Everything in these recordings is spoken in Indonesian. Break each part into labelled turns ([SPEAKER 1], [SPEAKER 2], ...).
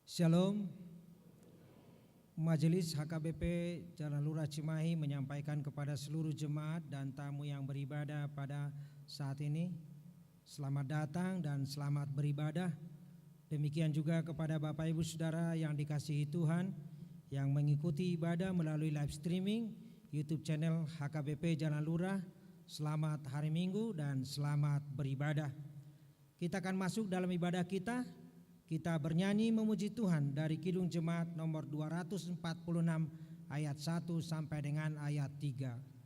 [SPEAKER 1] Shalom. Majelis HKBP Jalan Lurah Cimahi menyampaikan kepada seluruh jemaat dan tamu yang beribadah pada saat ini, selamat datang dan selamat beribadah. Demikian juga kepada Bapak Ibu Saudara yang dikasihi Tuhan yang mengikuti ibadah melalui live streaming YouTube channel HKBP Jalan Lurah. Selamat hari Minggu dan selamat beribadah. Kita akan masuk dalam ibadah kita. Kita bernyanyi memuji Tuhan dari Kidung Jemaat nomor 246 ayat 1 sampai dengan ayat 3.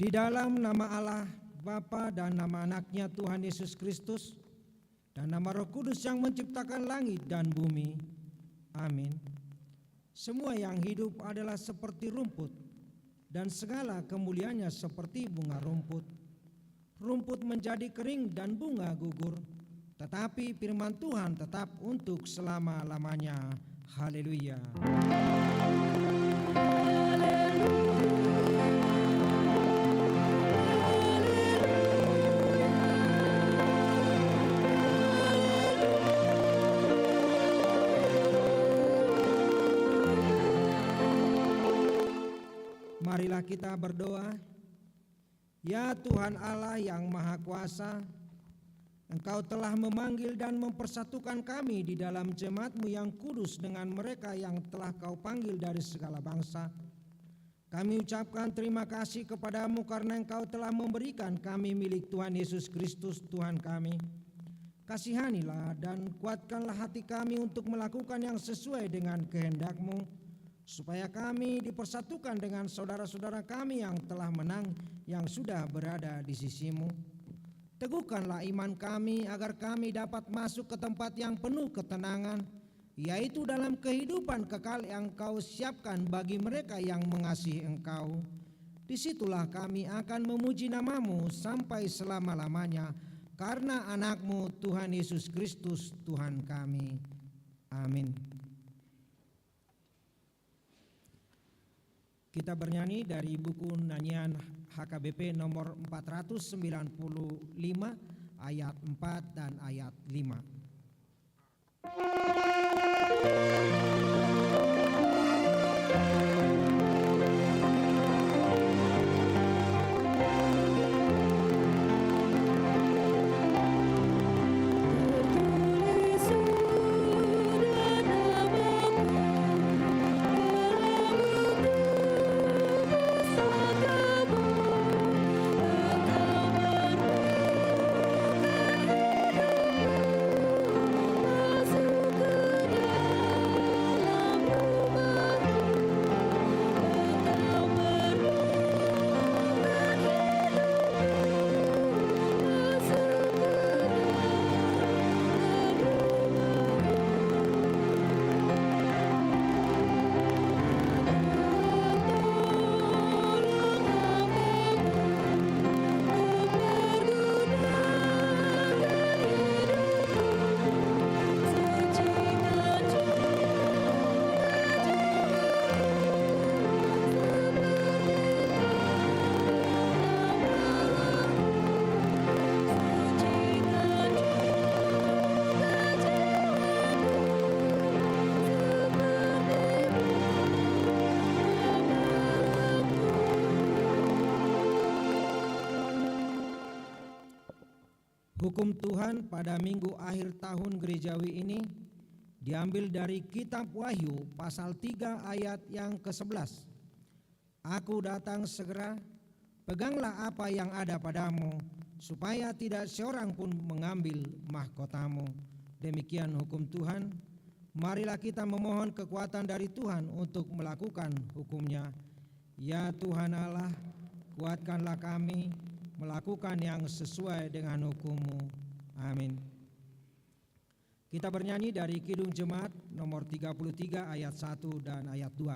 [SPEAKER 1] Di dalam nama Allah Bapa dan nama anaknya Tuhan Yesus Kristus dan nama Roh Kudus yang menciptakan langit dan bumi. Amin. Semua yang hidup adalah seperti rumput dan segala kemuliaannya seperti bunga rumput. Rumput menjadi kering dan bunga gugur, tetapi firman Tuhan tetap untuk selama-lamanya. Haleluya. Marilah kita berdoa. Ya Tuhan Allah yang Maha Kuasa, Engkau telah memanggil dan mempersatukan kami di dalam jemaat-Mu yang kudus dengan mereka yang telah Kau panggil dari segala bangsa. Kami ucapkan terima kasih kepada-Mu karena Engkau telah memberikan kami milik Tuhan Yesus Kristus Tuhan kami. Kasihanilah dan kuatkanlah hati kami untuk melakukan yang sesuai dengan kehendak-Mu, supaya kami dipersatukan dengan saudara-saudara kami yang telah menang, yang sudah berada di sisi-Mu. Teguhkanlah iman kami agar kami dapat masuk ke tempat yang penuh ketenangan, yaitu dalam kehidupan kekal yang Engkau siapkan bagi mereka yang mengasihi Engkau. Disitulah kami akan memuji nama-Mu sampai selama-lamanya, karena anak-Mu Tuhan Yesus Kristus Tuhan kami. Amin. Kita bernyanyi dari buku nyanyian HKBP nomor 495 ayat 4 dan ayat 5. Hukum Tuhan pada minggu akhir tahun gerejawi ini diambil dari kitab Wahyu pasal 3 ayat yang ke-11. Aku datang segera, peganglah apa yang ada padamu, supaya tidak seorang pun mengambil mahkotamu. Demikian hukum Tuhan. Marilah kita memohon kekuatan dari Tuhan untuk melakukan hukumnya. Ya Tuhan Allah, kuatkanlah kami melakukan yang sesuai dengan hukum-Mu. Amin. Kita bernyanyi dari Kidung Jemaat nomor 33 ayat 1 dan ayat 2.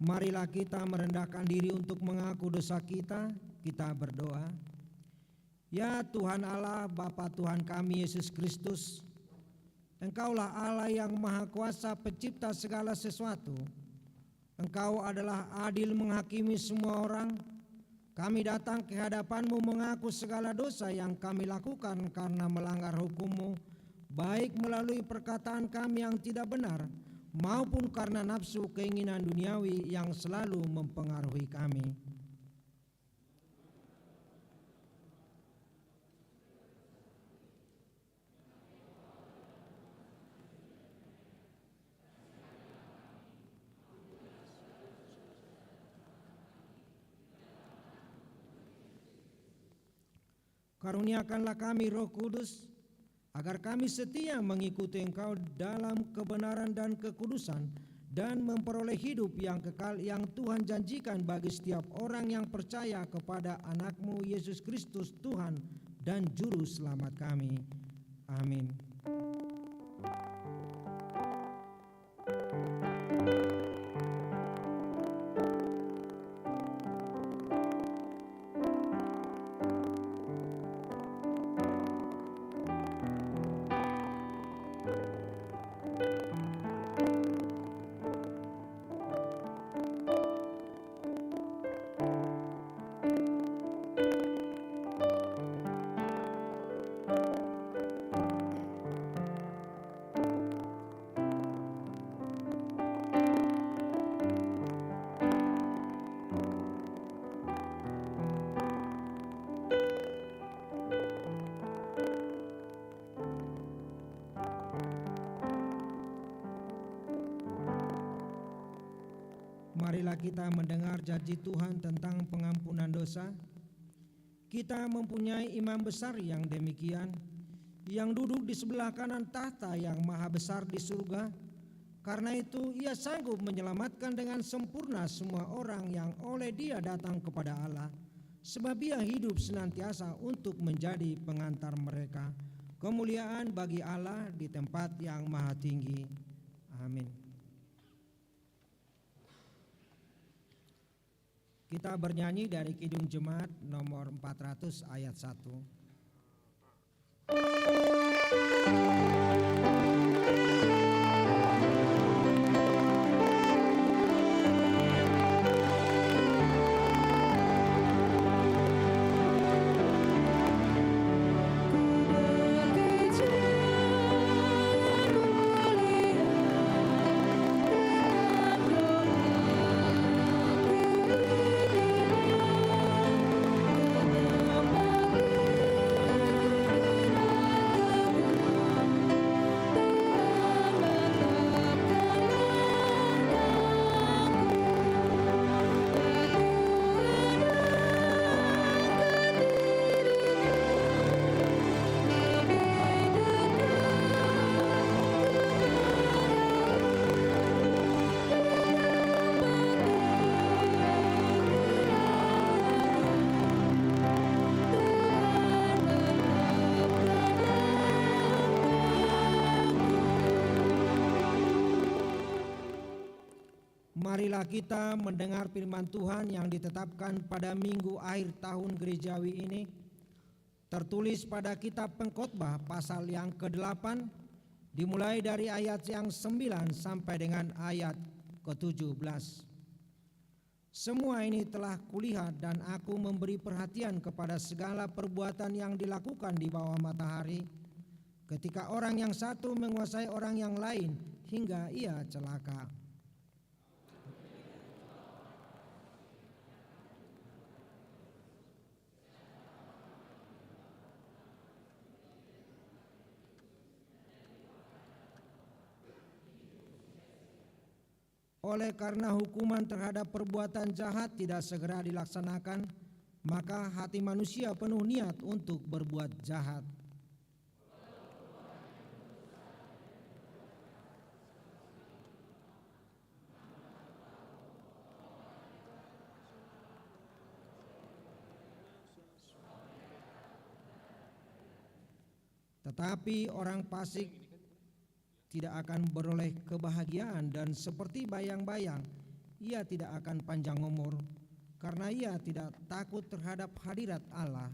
[SPEAKER 1] Marilah kita merendahkan diri untuk mengaku dosa kita. Kita berdoa. Ya Tuhan Allah, Bapa Tuhan kami Yesus Kristus, Engkaulah Allah yang Maha Kuasa, pencipta segala sesuatu. Engkau adalah adil menghakimi semua orang. Kami datang ke hadapan-Mu mengaku segala dosa yang kami lakukan karena melanggar hukum-Mu, baik melalui perkataan kami yang tidak benar, maupun karena nafsu keinginan duniawi yang selalu mempengaruhi kami. Karuniakanlah kami Roh Kudus, agar kami setia mengikuti Engkau dalam kebenaran dan kekudusan, dan memperoleh hidup yang kekal yang Tuhan janjikan bagi setiap orang yang percaya kepada anak-Mu Yesus Kristus Tuhan dan Juru Selamat kami. Amin. Marilah kita mendengar janji Tuhan tentang pengampunan dosa. Kita mempunyai imam besar yang demikian, yang duduk di sebelah kanan tahta yang maha besar di surga. Karena itu ia sanggup menyelamatkan dengan sempurna semua orang yang oleh Dia datang kepada Allah, sebab Ia hidup senantiasa untuk menjadi pengantar mereka. Kemuliaan bagi Allah di tempat yang maha tinggi. Amin. Kita bernyanyi dari Kidung Jemaat nomor 400 ayat 1. Marilah kita mendengar firman Tuhan yang ditetapkan pada minggu akhir tahun gerejawi ini, tertulis pada kitab Pengkhotbah pasal yang ke-8, dimulai dari ayat yang 9 sampai dengan ayat ke-17. Semua ini telah kulihat dan aku memberi perhatian kepada segala perbuatan yang dilakukan di bawah matahari, ketika orang yang satu menguasai orang yang lain hingga ia celaka. Oleh karena hukuman terhadap perbuatan jahat tidak segera dilaksanakan, maka hati manusia penuh niat untuk berbuat jahat. Tetapi orang fasik tidak akan beroleh kebahagiaan, dan seperti bayang-bayang ia tidak akan panjang umur, karena ia tidak takut terhadap hadirat Allah.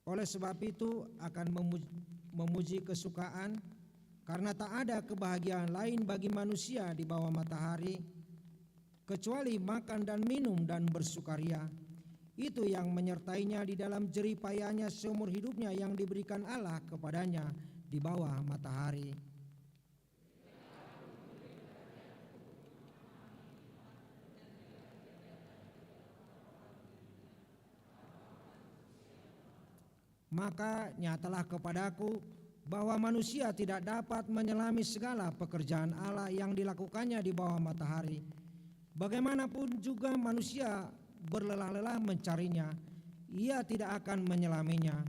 [SPEAKER 1] Oleh sebab itu akan memuji kesukaan, karena tak ada kebahagiaan lain bagi manusia di bawah matahari kecuali makan dan minum dan bersukaria. Itu yang menyertainya di dalam jerih payahnya seumur hidupnya yang diberikan Allah kepadanya di bawah matahari. Maka nyatalah kepadaku bahwa manusia tidak dapat menyelami segala pekerjaan Allah yang dilakukannya di bawah matahari. Bagaimanapun juga manusia berlelah-lelah mencarinya, ia tidak akan menyelaminya.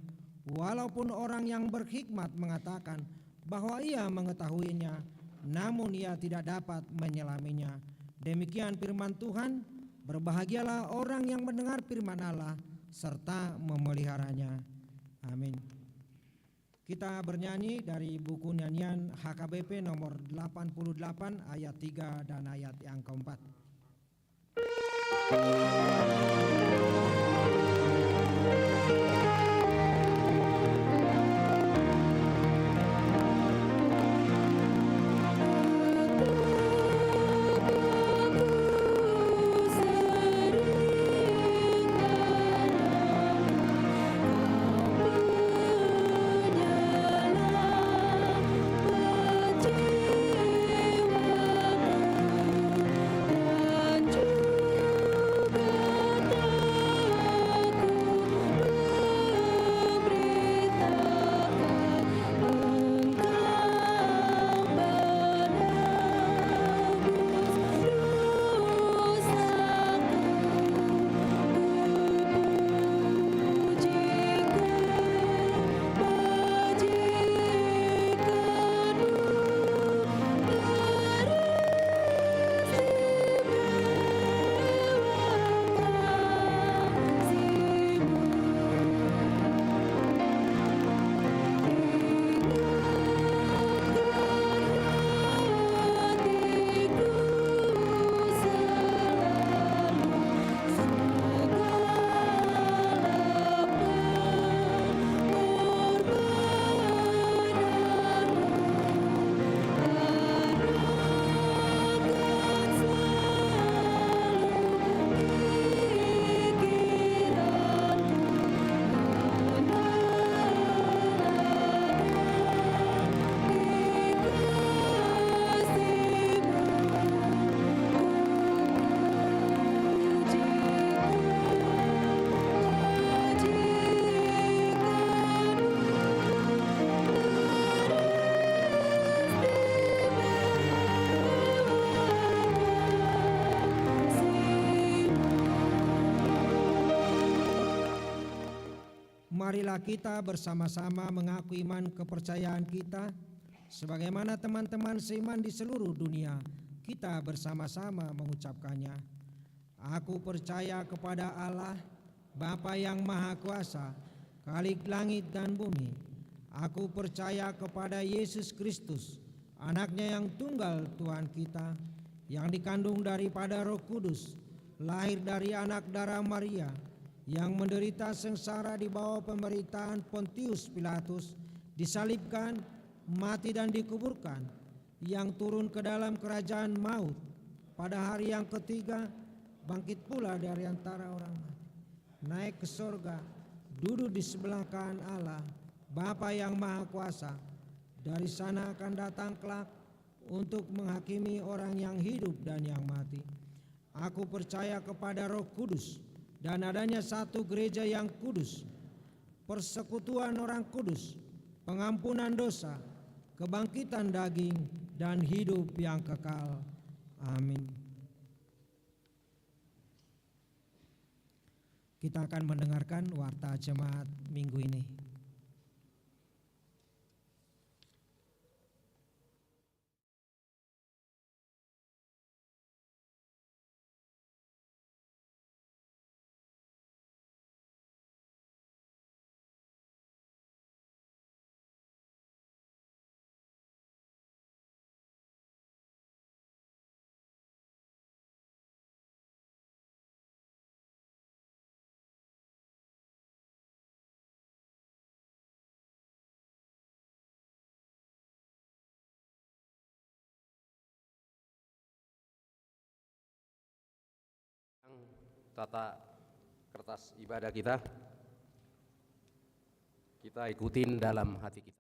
[SPEAKER 1] Walaupun orang yang berhikmat mengatakan bahwa ia mengetahuinya, namun ia tidak dapat menyelaminya. Demikian firman Tuhan. Berbahagialah orang yang mendengar firman Allah serta memeliharanya. Amin. Kita bernyanyi dari buku nyanyian HKBP nomor 88 ayat 3 dan ayat yang keempat. Marilah kita bersama-sama mengaku iman kepercayaan kita sebagaimana teman-teman seiman di seluruh dunia. Kita bersama-sama mengucapkannya. Aku percaya kepada Allah, Bapa yang Maha Kuasa, Khalik langit dan bumi. Aku percaya kepada Yesus Kristus, Anaknya yang tunggal Tuhan kita, yang dikandung daripada Roh Kudus, lahir dari anak darah Maria, yang menderita sengsara di bawah pemerintahan Pontius Pilatus, disalibkan, mati dan dikuburkan, yang turun ke dalam kerajaan maut, pada hari yang ketiga bangkit pula dari antara orang mati, naik ke sorga, duduk di sebelah kanan Allah, Bapa yang Maha Kuasa. Dari sana akan datang kelak untuk menghakimi orang yang hidup dan yang mati. Aku percaya kepada Roh Kudus dan adanya satu gereja yang kudus, persekutuan orang kudus, pengampunan dosa, kebangkitan daging, dan hidup yang kekal. Amin. Kita akan mendengarkan warta jemaat minggu ini.
[SPEAKER 2] tata kertas ibadah kita ikutin dalam hati kita.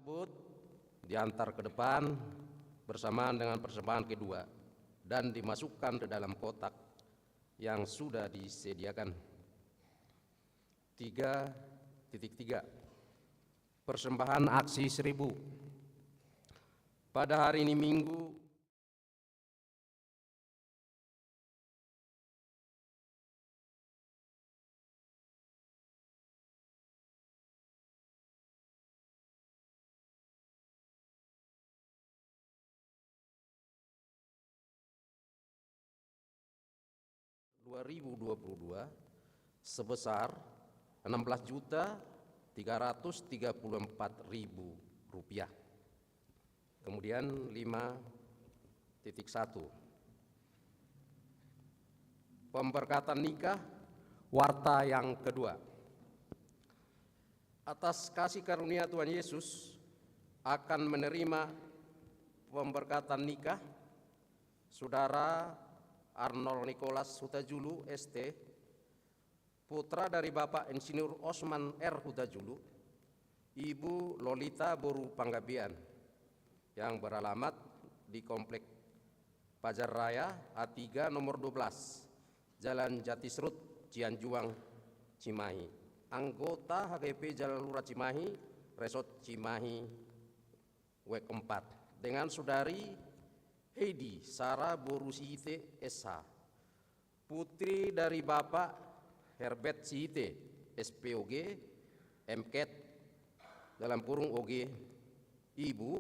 [SPEAKER 2] Tersebut diantar ke depan bersamaan dengan persembahan kedua dan dimasukkan ke dalam kotak yang sudah disediakan. 3.3 Persembahan aksi 1000. Pada hari ini Minggu, (2022) sebesar Rp16.334.000. Kemudian 5.1 Pemberkatan nikah warta yang kedua. Atas kasih karunia Tuhan Yesus akan menerima pemberkatan nikah Saudara Arnold Nicholas Hutajulu ST, putra dari Bapak Insinyur Osman R. Hutajulu, Ibu Lolita Boru Panggabean, yang beralamat di Komplek Pajar Raya A3 nomor 12, Jalan Jatisrut, Cianjuang, Cimahi. Anggota HGP Jalan Lurah Cimahi, Resort Cimahi, WEK 4, dengan Saudari Heidi Sarah Boru Siite SH, putri dari Bapak Herbert Siite SPOG MKET dalam kurung OG, Ibu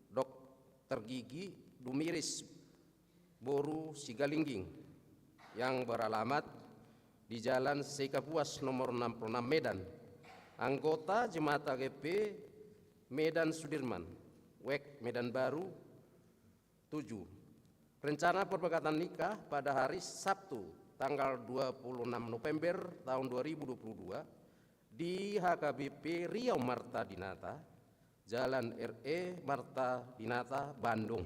[SPEAKER 2] Dr. Gigi Dumiris Boru Sigalingging, yang beralamat di Jalan Sekapuas nomor 66 Medan, anggota Jemaat AGP Medan Sudirman, WEK Medan Baru 7. Rencana pemberkatan nikah pada hari Sabtu tanggal 26 November tahun 2022 di HKBP Riau Marta Dinata, Jalan RE Marta Dinata, Bandung.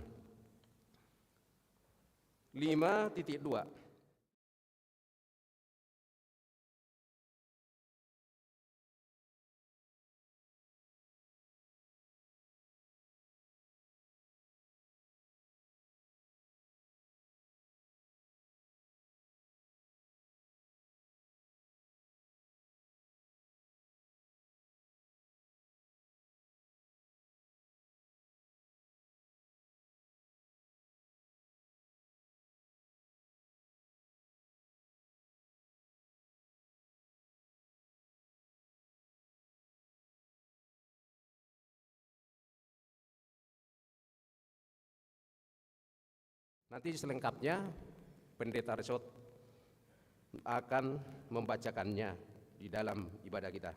[SPEAKER 2] 5.2 Nanti selengkapnya Pendeta Resort akan membacakannya di dalam ibadah kita.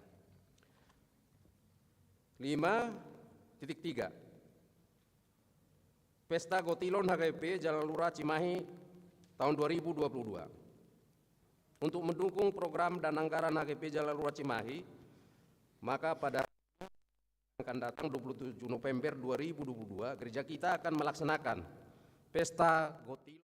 [SPEAKER 2] 5.3 Pesta Gotilon HGP Jalan Lurah Cimahi tahun 2022. Untuk mendukung program dan anggaran HGP Jalan Lurah Cimahi, maka pada akan datang 27 November 2022 gereja kita akan melaksanakan Pesta Gotilon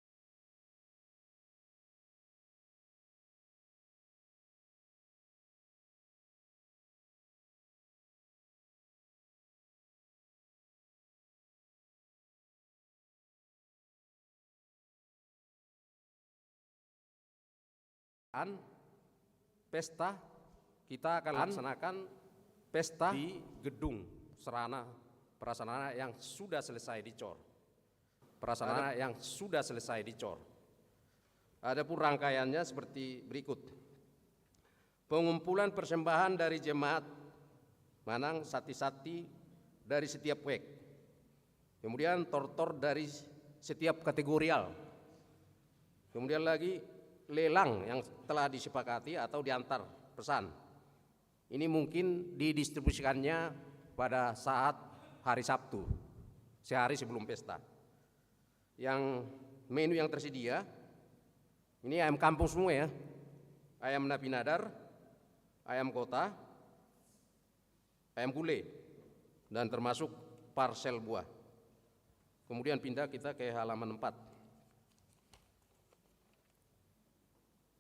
[SPEAKER 2] pesta kita akan laksanakan pesta di gedung sarana prasarana yang sudah selesai dicor. Prasarana yang sudah selesai dicor. Adapun rangkaiannya seperti berikut. Pengumpulan persembahan dari jemaat Manang Sati-Sati dari setiap wek. Kemudian tortor dari setiap kategorial. Kemudian lagi lelang yang telah disepakati atau diantar pesan. Ini mungkin didistribusikannya pada saat hari Sabtu, sehari sebelum pesta. Yang menu yang tersedia, ini ayam kampung semua ya, ayam Nabi Nadar, ayam kota, ayam gulai, dan termasuk parsel buah. Kemudian pindah kita ke halaman 4.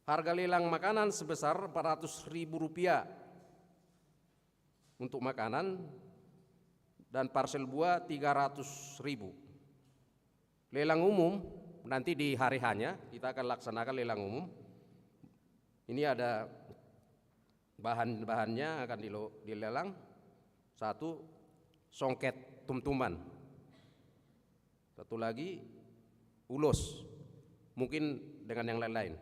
[SPEAKER 2] Harga lelang makanan sebesar Rp400.000 untuk makanan dan parsel buah 300.000. Lelang umum nanti di hari hanya kita akan laksanakan lelang umum. Ini ada bahan-bahannya akan dilelang. 1, songket tumtuman. 1 lagi ulos, mungkin dengan yang lain-lain.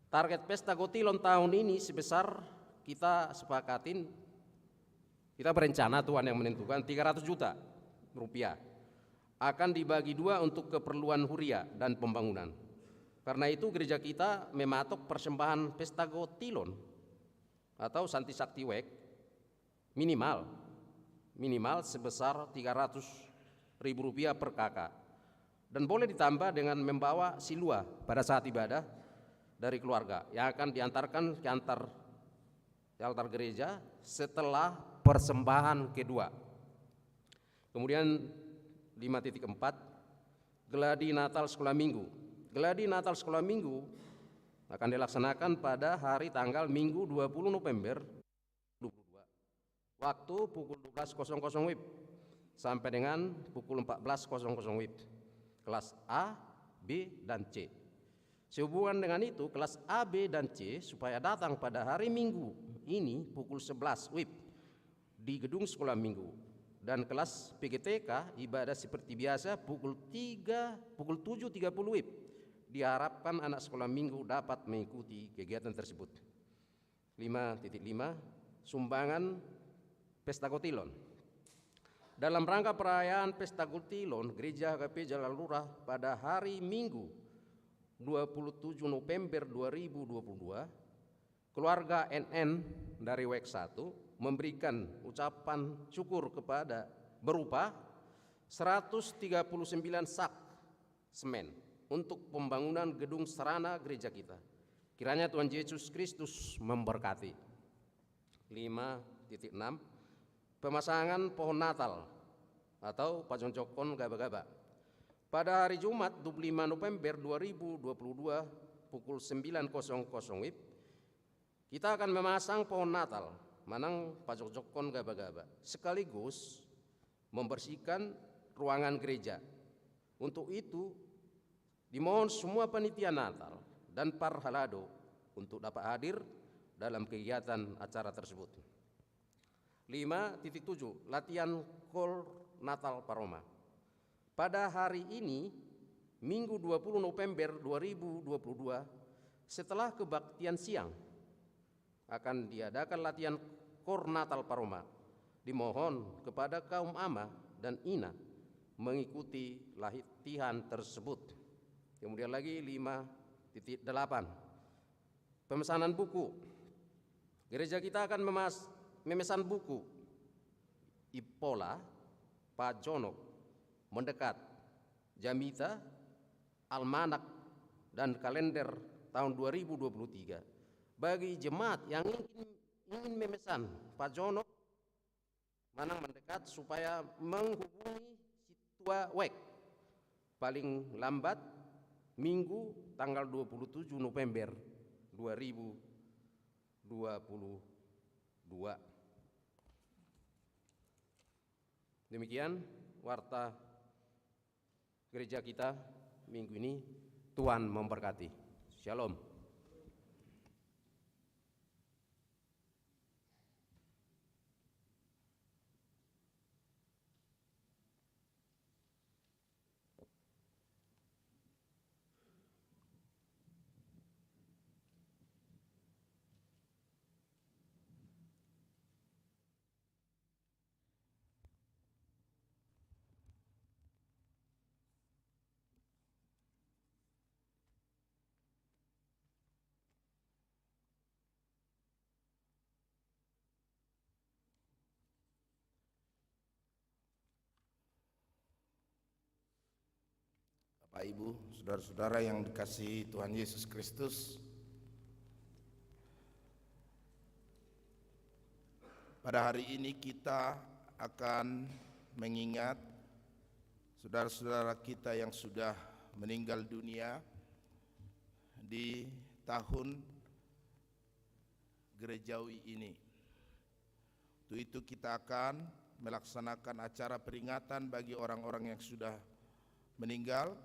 [SPEAKER 2] Target pesta Gotilon tahun ini sebesar kita sepakatin, kita berencana Tuhan yang menentukan 300 juta rupiah. Akan dibagi 2 untuk keperluan huria dan pembangunan. Karena itu gereja kita mematok persembahan pesta Gotilon atau Santi Sakti Wek minimal sebesar Rp300.000 per kakak. Dan boleh ditambah dengan membawa silua pada saat ibadah dari keluarga yang akan diantarkan ke altar gereja setelah persembahan kedua. Kemudian 5.4 Geladi Natal Sekolah Minggu. Geladi Natal Sekolah Minggu akan dilaksanakan pada hari tanggal Minggu 20 November 2022. Waktu pukul 12.00 WIB sampai dengan pukul 14.00 WIB. Kelas A, B, dan C. Sehubungan dengan itu, kelas A, B, dan C supaya datang pada hari Minggu ini pukul 11 WIB di gedung sekolah minggu. Dan kelas PGTK ibadah seperti biasa pukul 7.30 WIB. Diharapkan anak sekolah minggu dapat mengikuti kegiatan tersebut. 5.5 Sumbangan Pesta Gotilon. Dalam rangka perayaan Pesta Gotilon, Gereja HKP Jalan Lurah pada hari Minggu 27 November 2022, keluarga NN dari WEK 1 memberikan ucapan syukur kepada berupa 139 sak semen untuk pembangunan gedung sarana gereja kita. Kiranya Tuhan Yesus Kristus memberkati. 5.6 Pemasangan pohon Natal atau pajoncokon gaba-gaba. Pada hari Jumat 25 November 2022 pukul 9.00 WIB, kita akan memasang pohon Natal Manang pajoncokon gaba-gaba, sekaligus membersihkan ruangan gereja. Untuk itu, dimohon semua panitia Natal dan para halado untuk dapat hadir dalam kegiatan acara tersebut. 5.7 Latihan Kor Natal Paroma. Pada hari ini, Minggu 20 November 2022, setelah kebaktian siang, akan diadakan latihan Kor Natal Paroma. Dimohon kepada kaum ama dan ina mengikuti latihan tersebut. Kemudian lagi 5.8 Pemesanan buku. Gereja kita akan memesan buku Ipola, Pajonok, Mendekat, Jamita, Almanak, dan kalender tahun 2023. Bagi jemaat yang ingin memesan Pajonok, Manang Mendekat supaya menghubungi Situa Wek paling lambat Minggu tanggal 27 November 2022. Demikian warta gereja kita minggu ini. Tuhan memberkati. Shalom.
[SPEAKER 3] Bapak Ibu, saudara-saudara yang dikasihi Tuhan Yesus Kristus, pada hari ini kita akan mengingat saudara-saudara kita yang sudah meninggal dunia di tahun gerejawi ini. Untuk itu kita akan melaksanakan acara peringatan bagi orang-orang yang sudah meninggal.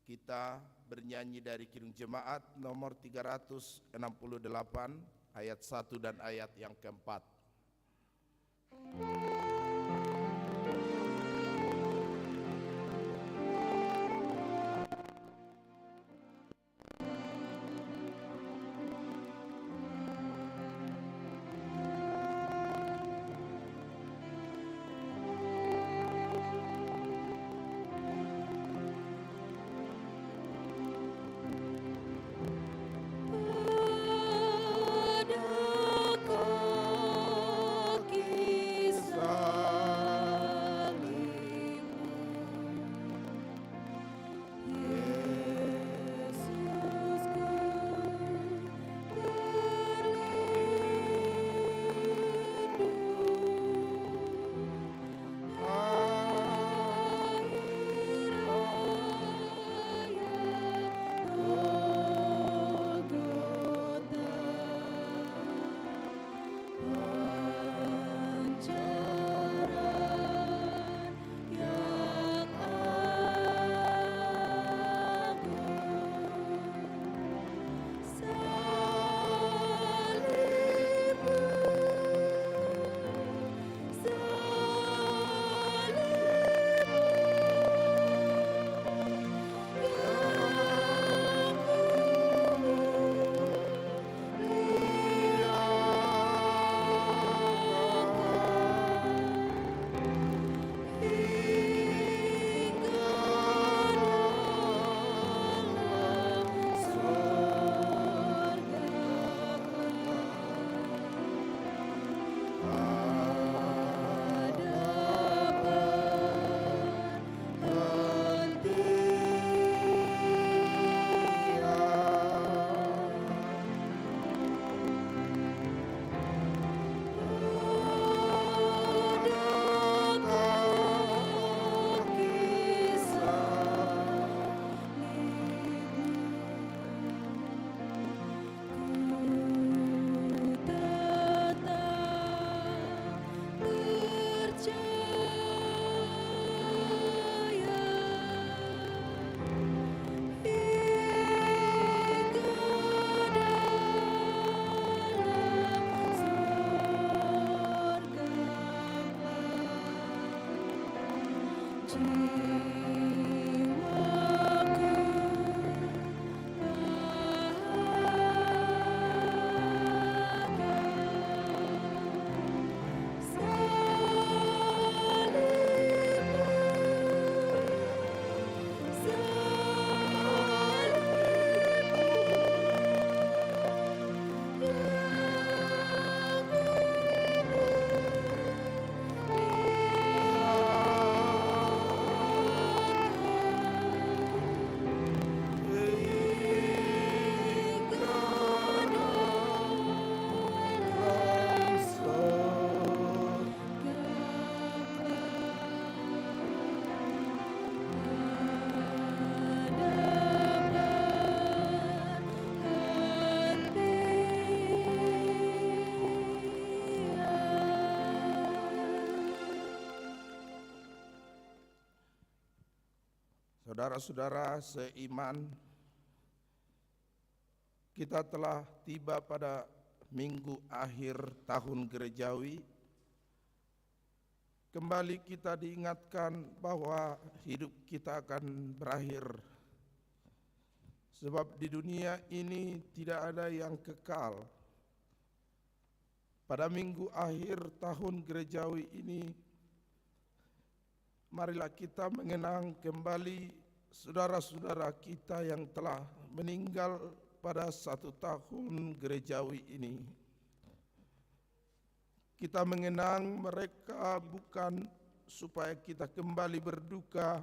[SPEAKER 3] Kita bernyanyi dari Kidung Jemaat nomor 368 ayat 1 dan ayat yang keempat. Saudara-saudara seiman, kita telah tiba pada minggu akhir tahun gerejawi. Kembali kita diingatkan bahwa hidup kita akan berakhir. Sebab di dunia ini tidak ada yang kekal. Pada minggu akhir tahun gerejawi ini, marilah kita mengenang kembali saudara-saudara kita yang telah meninggal pada 1 tahun gerejawi ini. Kita mengenang mereka bukan supaya kita kembali berduka,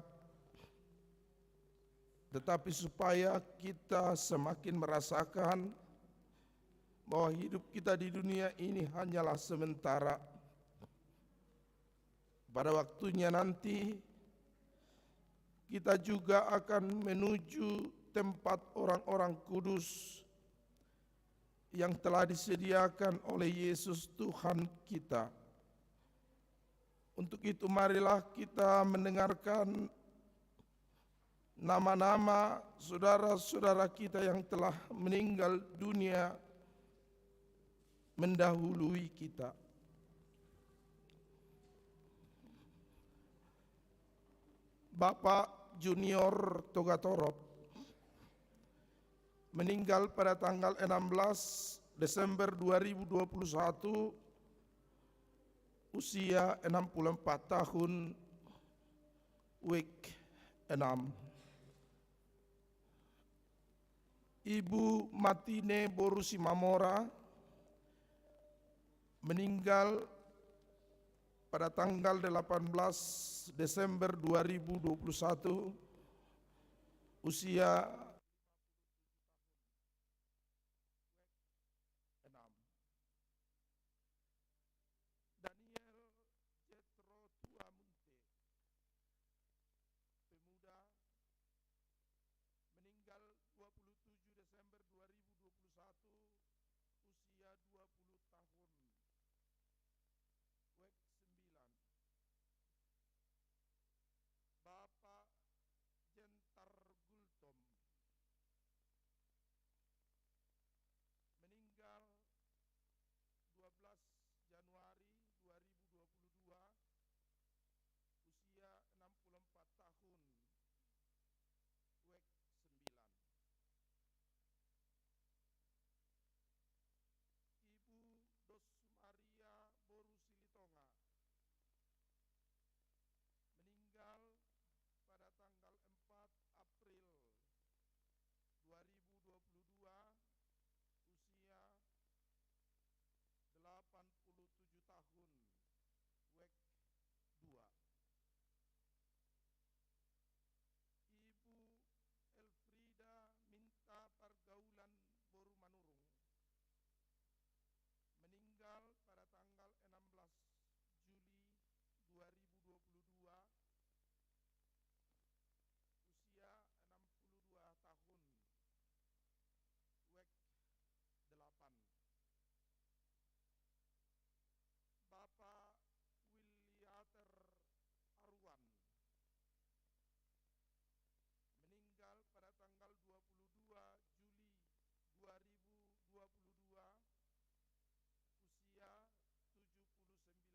[SPEAKER 3] tetapi supaya kita semakin merasakan bahwa hidup kita di dunia ini hanyalah sementara. Pada waktunya nanti kita juga akan menuju tempat orang-orang kudus yang telah disediakan oleh Yesus Tuhan kita. Untuk itu marilah kita mendengarkan nama-nama saudara-saudara kita yang telah meninggal dunia mendahului kita. Bapak Junior Togatorop meninggal pada tanggal 16 Desember 2021 usia 64 tahun, week 6. Ibu Matine Borusi Mamora meninggal pada tanggal 18 Desember 2021 usia 6. Daniel Jetro Tuamunte, pemuda, meninggal 27 Desember 2021 usia 20 tahun, week 9. Bapak Jentar Gultom meninggal 12 Januari 2022 usia 64 tahun, week 9. Ibu Dos Maria Boru Silitonga meninggal pada tanggal 4 April 2022 usia 87 tahun, week 2. Ibu Elfrida Minta Pargaulan Boru Manurung meninggal pada tanggal 16 Juli 2022 usia 62 tahun, week 8. Bapak Williater Arwan meninggal pada tanggal 22 Juli 2022 usia 79 tahun,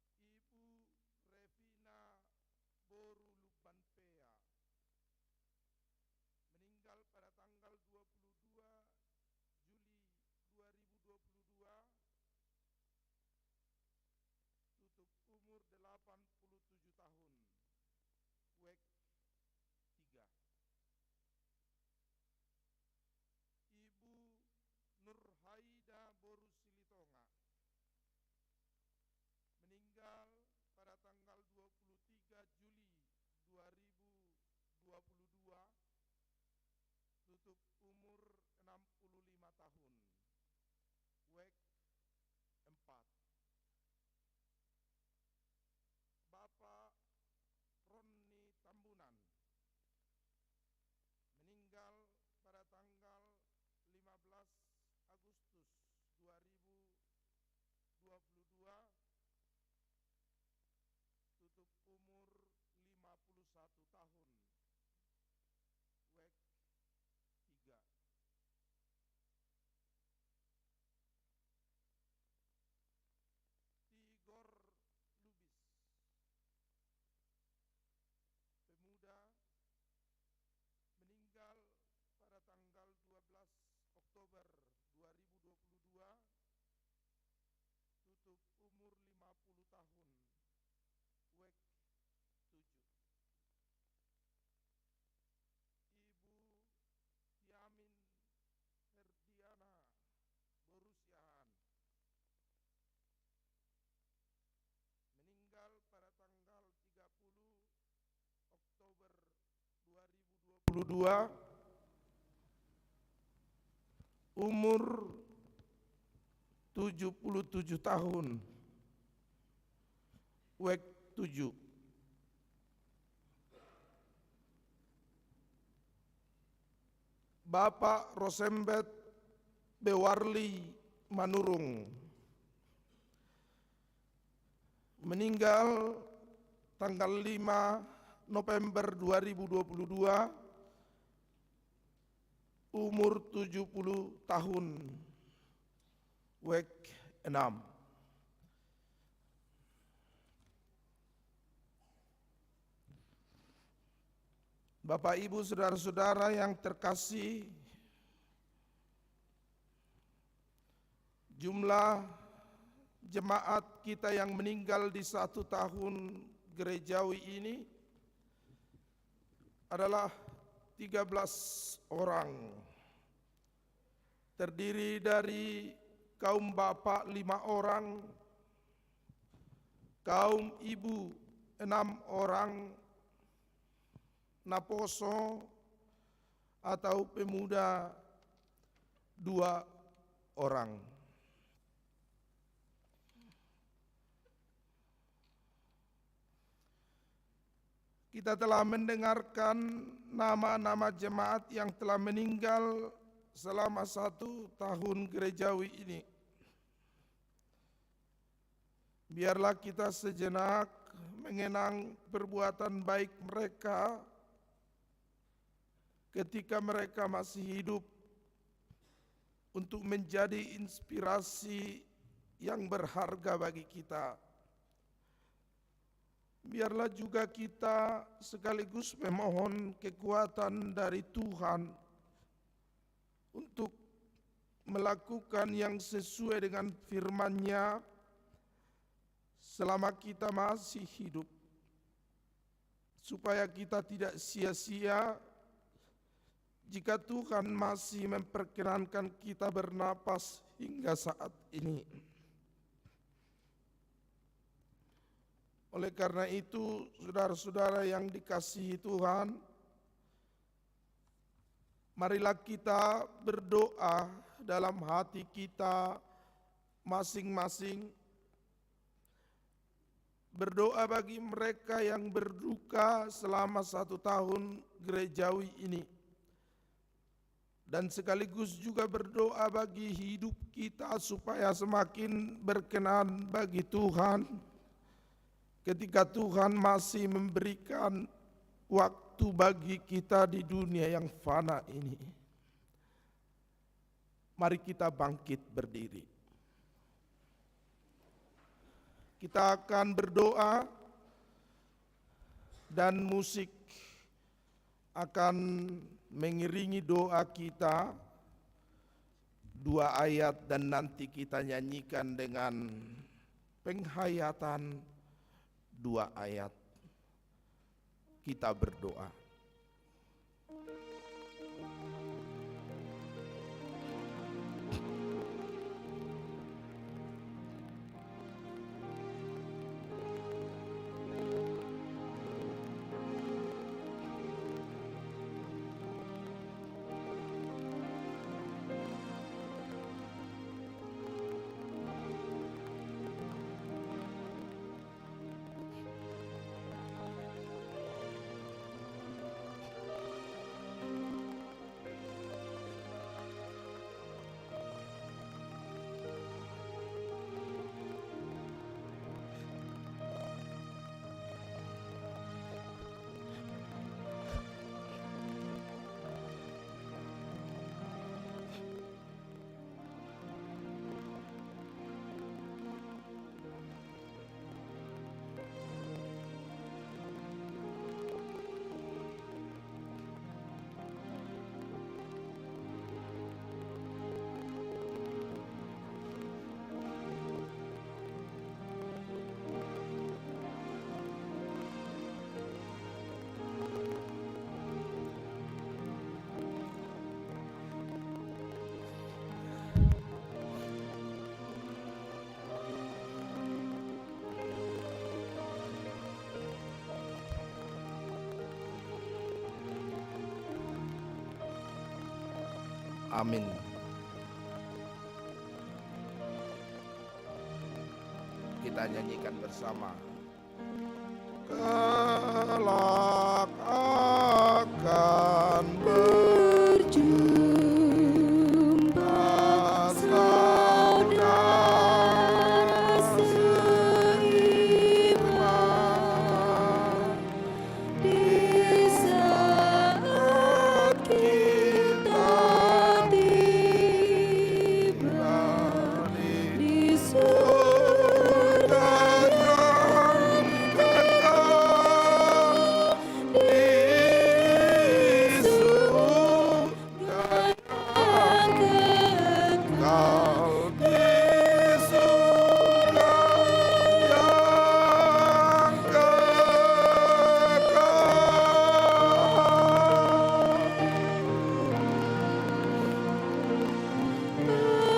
[SPEAKER 3] week 2. Ibu Revina Boru Lubanpea meninggal pada tanggal 22 Juli 2022 tutup umur 87 tahun, week 3. Ibu Nurhaida Boru Silitonga meninggal pada tanggal 23 Juli 2022 tutup umur 65 tahun, week 4. Bapak Ronni Tambunan meninggal pada tanggal 15 Agustus 2022 tutup umur 51 tahun, week 3. Tigor Lubis, pemuda, meninggal pada tanggal 12 Oktober 2022 tutup umur 50 tahun, week 7. Ibu Yamin Herdiana umur 77 tahun, WEK 7. Bapak Rosembet Bewarli Manurung, meninggal tanggal 5 November 2022, umur 70 tahun, WEK 6. Bapak, Ibu, saudara-saudara yang terkasih, jumlah jemaat kita yang meninggal di 1 tahun gerejawi ini adalah 13 orang. Terdiri dari kaum bapak 5 orang, kaum ibu 6 orang, naposo atau pemuda 2 orang. Kita telah mendengarkan nama-nama jemaat yang telah meninggal selama 1 tahun gerejawi ini. Biarlah kita sejenak mengenang perbuatan baik mereka ketika mereka masih hidup untuk menjadi inspirasi yang berharga bagi kita. Biarlah juga kita sekaligus memohon kekuatan dari Tuhan untuk melakukan yang sesuai dengan firman-Nya selama kita masih hidup, supaya kita tidak sia-sia jika Tuhan masih memperkenankan kita bernapas hingga saat ini. Oleh karena itu, saudara-saudara yang dikasihi Tuhan, marilah kita berdoa dalam hati kita masing-masing. Berdoa bagi mereka yang berduka selama 1 tahun gerejawi ini. Dan sekaligus juga berdoa bagi hidup kita supaya semakin berkenan bagi Tuhan ketika Tuhan masih memberikan waktu bagi kita di dunia yang fana ini. Mari kita bangkit berdiri. Kita akan berdoa dan musik akan mengiringi doa kita. 2 ayat dan nanti kita nyanyikan dengan penghayatan 2 ayat. Kita berdoa. Amin. Kita nyanyikan bersama. Kelak akan berjumpa saudara seiman di saat kita tiba di surga yang kekal, di surga yang kekal, di surga yang kekal.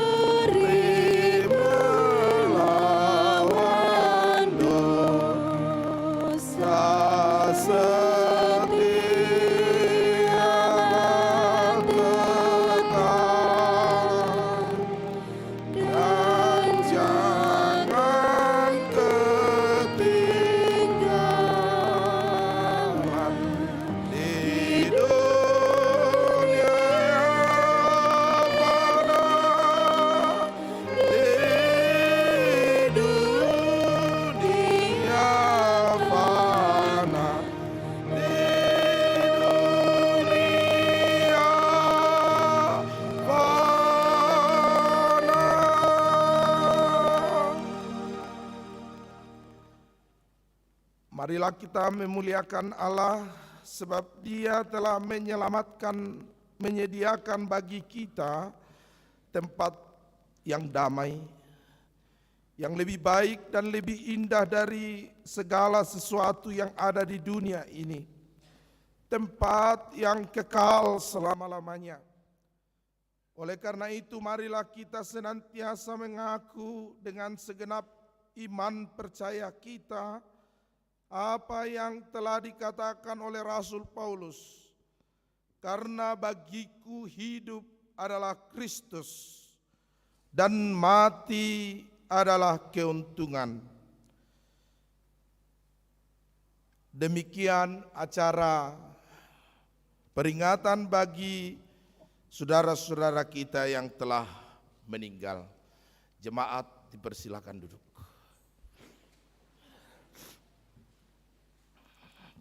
[SPEAKER 3] Mari melawan dosa, setia tetap, dan jangan ketinggalan di dunia fana, di dunia fana, di dunia fana. Marilah kita memuliakan Allah, sebab Dia telah menyediakan bagi kita tempat yang damai, yang lebih baik dan lebih indah dari segala sesuatu yang ada di dunia ini. Tempat yang kekal selama-lamanya. Oleh karena itu, marilah kita senantiasa mengaku dengan segenap iman percaya kita apa yang telah dikatakan oleh Rasul Paulus. Karena bagiku hidup adalah Kristus dan mati adalah keuntungan. Demikian acara peringatan bagi saudara-saudara kita yang telah meninggal. Jemaat dipersilakan duduk.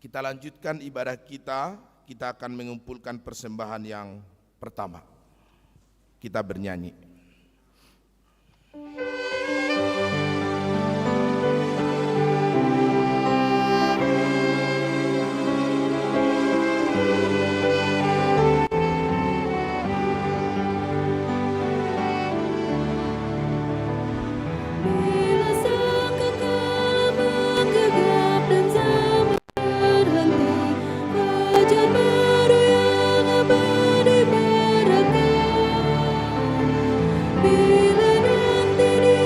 [SPEAKER 3] Kita lanjutkan ibadah kita. Kita akan mengumpulkan persembahan yang pertama. Kita bernyanyi.
[SPEAKER 4] Bila sangkakala menggegap dan zaman berhenti, fajar baru yang abadi merekam. Bila nanti di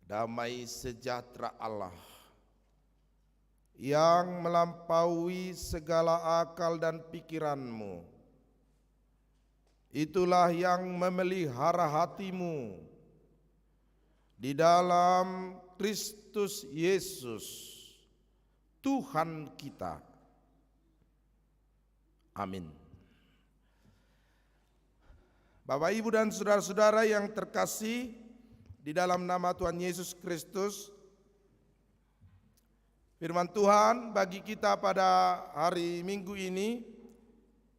[SPEAKER 3] damai sejahtera Allah yang melampaui segala akal dan pikiranmu, itulah yang memelihara hatimu di dalam Kristus Yesus, Tuhan kita. Amin. Bapak, Ibu, dan saudara-saudara yang terkasih di dalam nama Tuhan Yesus Kristus, firman Tuhan bagi kita pada hari Minggu ini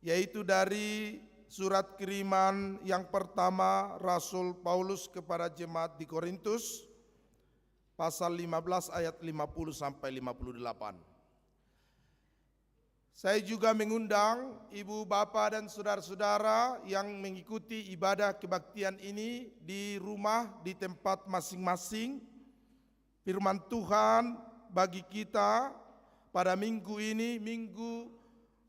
[SPEAKER 3] yaitu dari surat kiriman yang pertama Rasul Paulus kepada jemaat di Korintus, pasal 15 ayat 50 sampai 58. Saya juga mengundang ibu, bapak, dan saudara-saudara yang mengikuti ibadah kebaktian ini di rumah, di tempat masing-masing. Firman Tuhan bagi kita pada minggu ini, minggu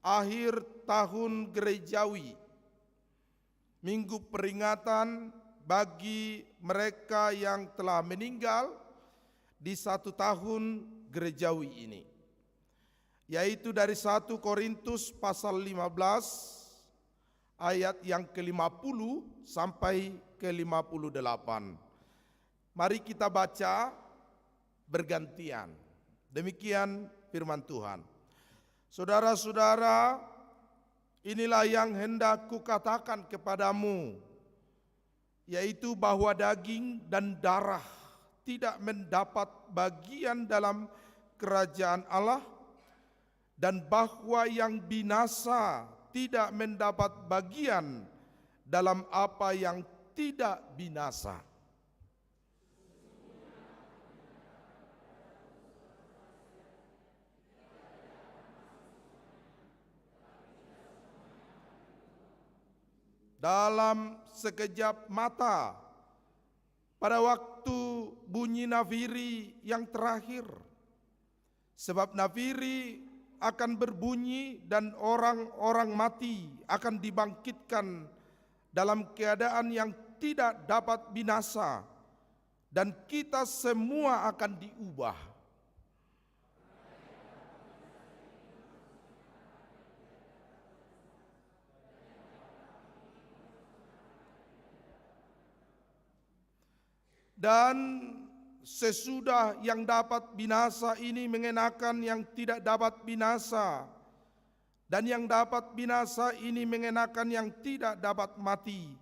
[SPEAKER 3] akhir tahun gerejawi, minggu peringatan bagi mereka yang telah meninggal di 1 tahun gerejawi ini, yaitu dari 1 Korintus pasal 15 ayat yang ke-50 sampai ke-58. Mari kita baca bergantian. Demikian firman Tuhan. Saudara-saudara, inilah yang hendak kukatakan kepadamu, yaitu bahwa daging dan darah tidak mendapat bagian dalam kerajaan Allah, dan bahwa yang binasa tidak mendapat bagian dalam apa yang tidak binasa. Dalam sekejap mata, pada waktu bunyi nafiri yang terakhir, sebab nafiri akan berbunyi dan orang-orang mati akan dibangkitkan dalam keadaan yang tidak dapat binasa, dan kita semua akan diubah. Dan sesudah yang dapat binasa ini mengenakan yang tidak dapat binasa, dan yang dapat binasa ini mengenakan yang tidak dapat mati,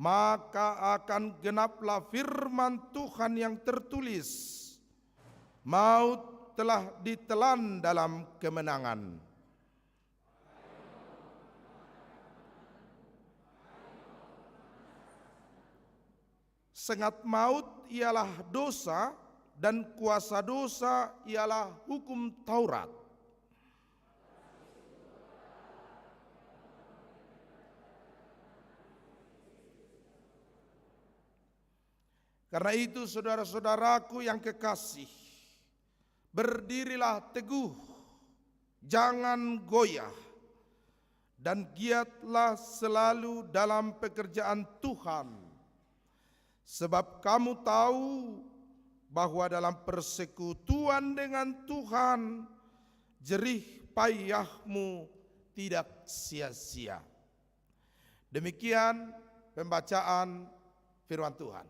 [SPEAKER 3] maka akan genaplah firman Tuhan yang tertulis, maut telah ditelan dalam kemenangan. Sengat maut ialah dosa, dan kuasa dosa ialah hukum Taurat. Karena itu saudara-saudaraku yang kekasih, berdirilah teguh, jangan goyah, dan giatlah selalu dalam pekerjaan Tuhan. Sebab kamu tahu bahwa dalam persekutuan dengan Tuhan, jerih payahmu tidak sia-sia. Demikian pembacaan firman Tuhan.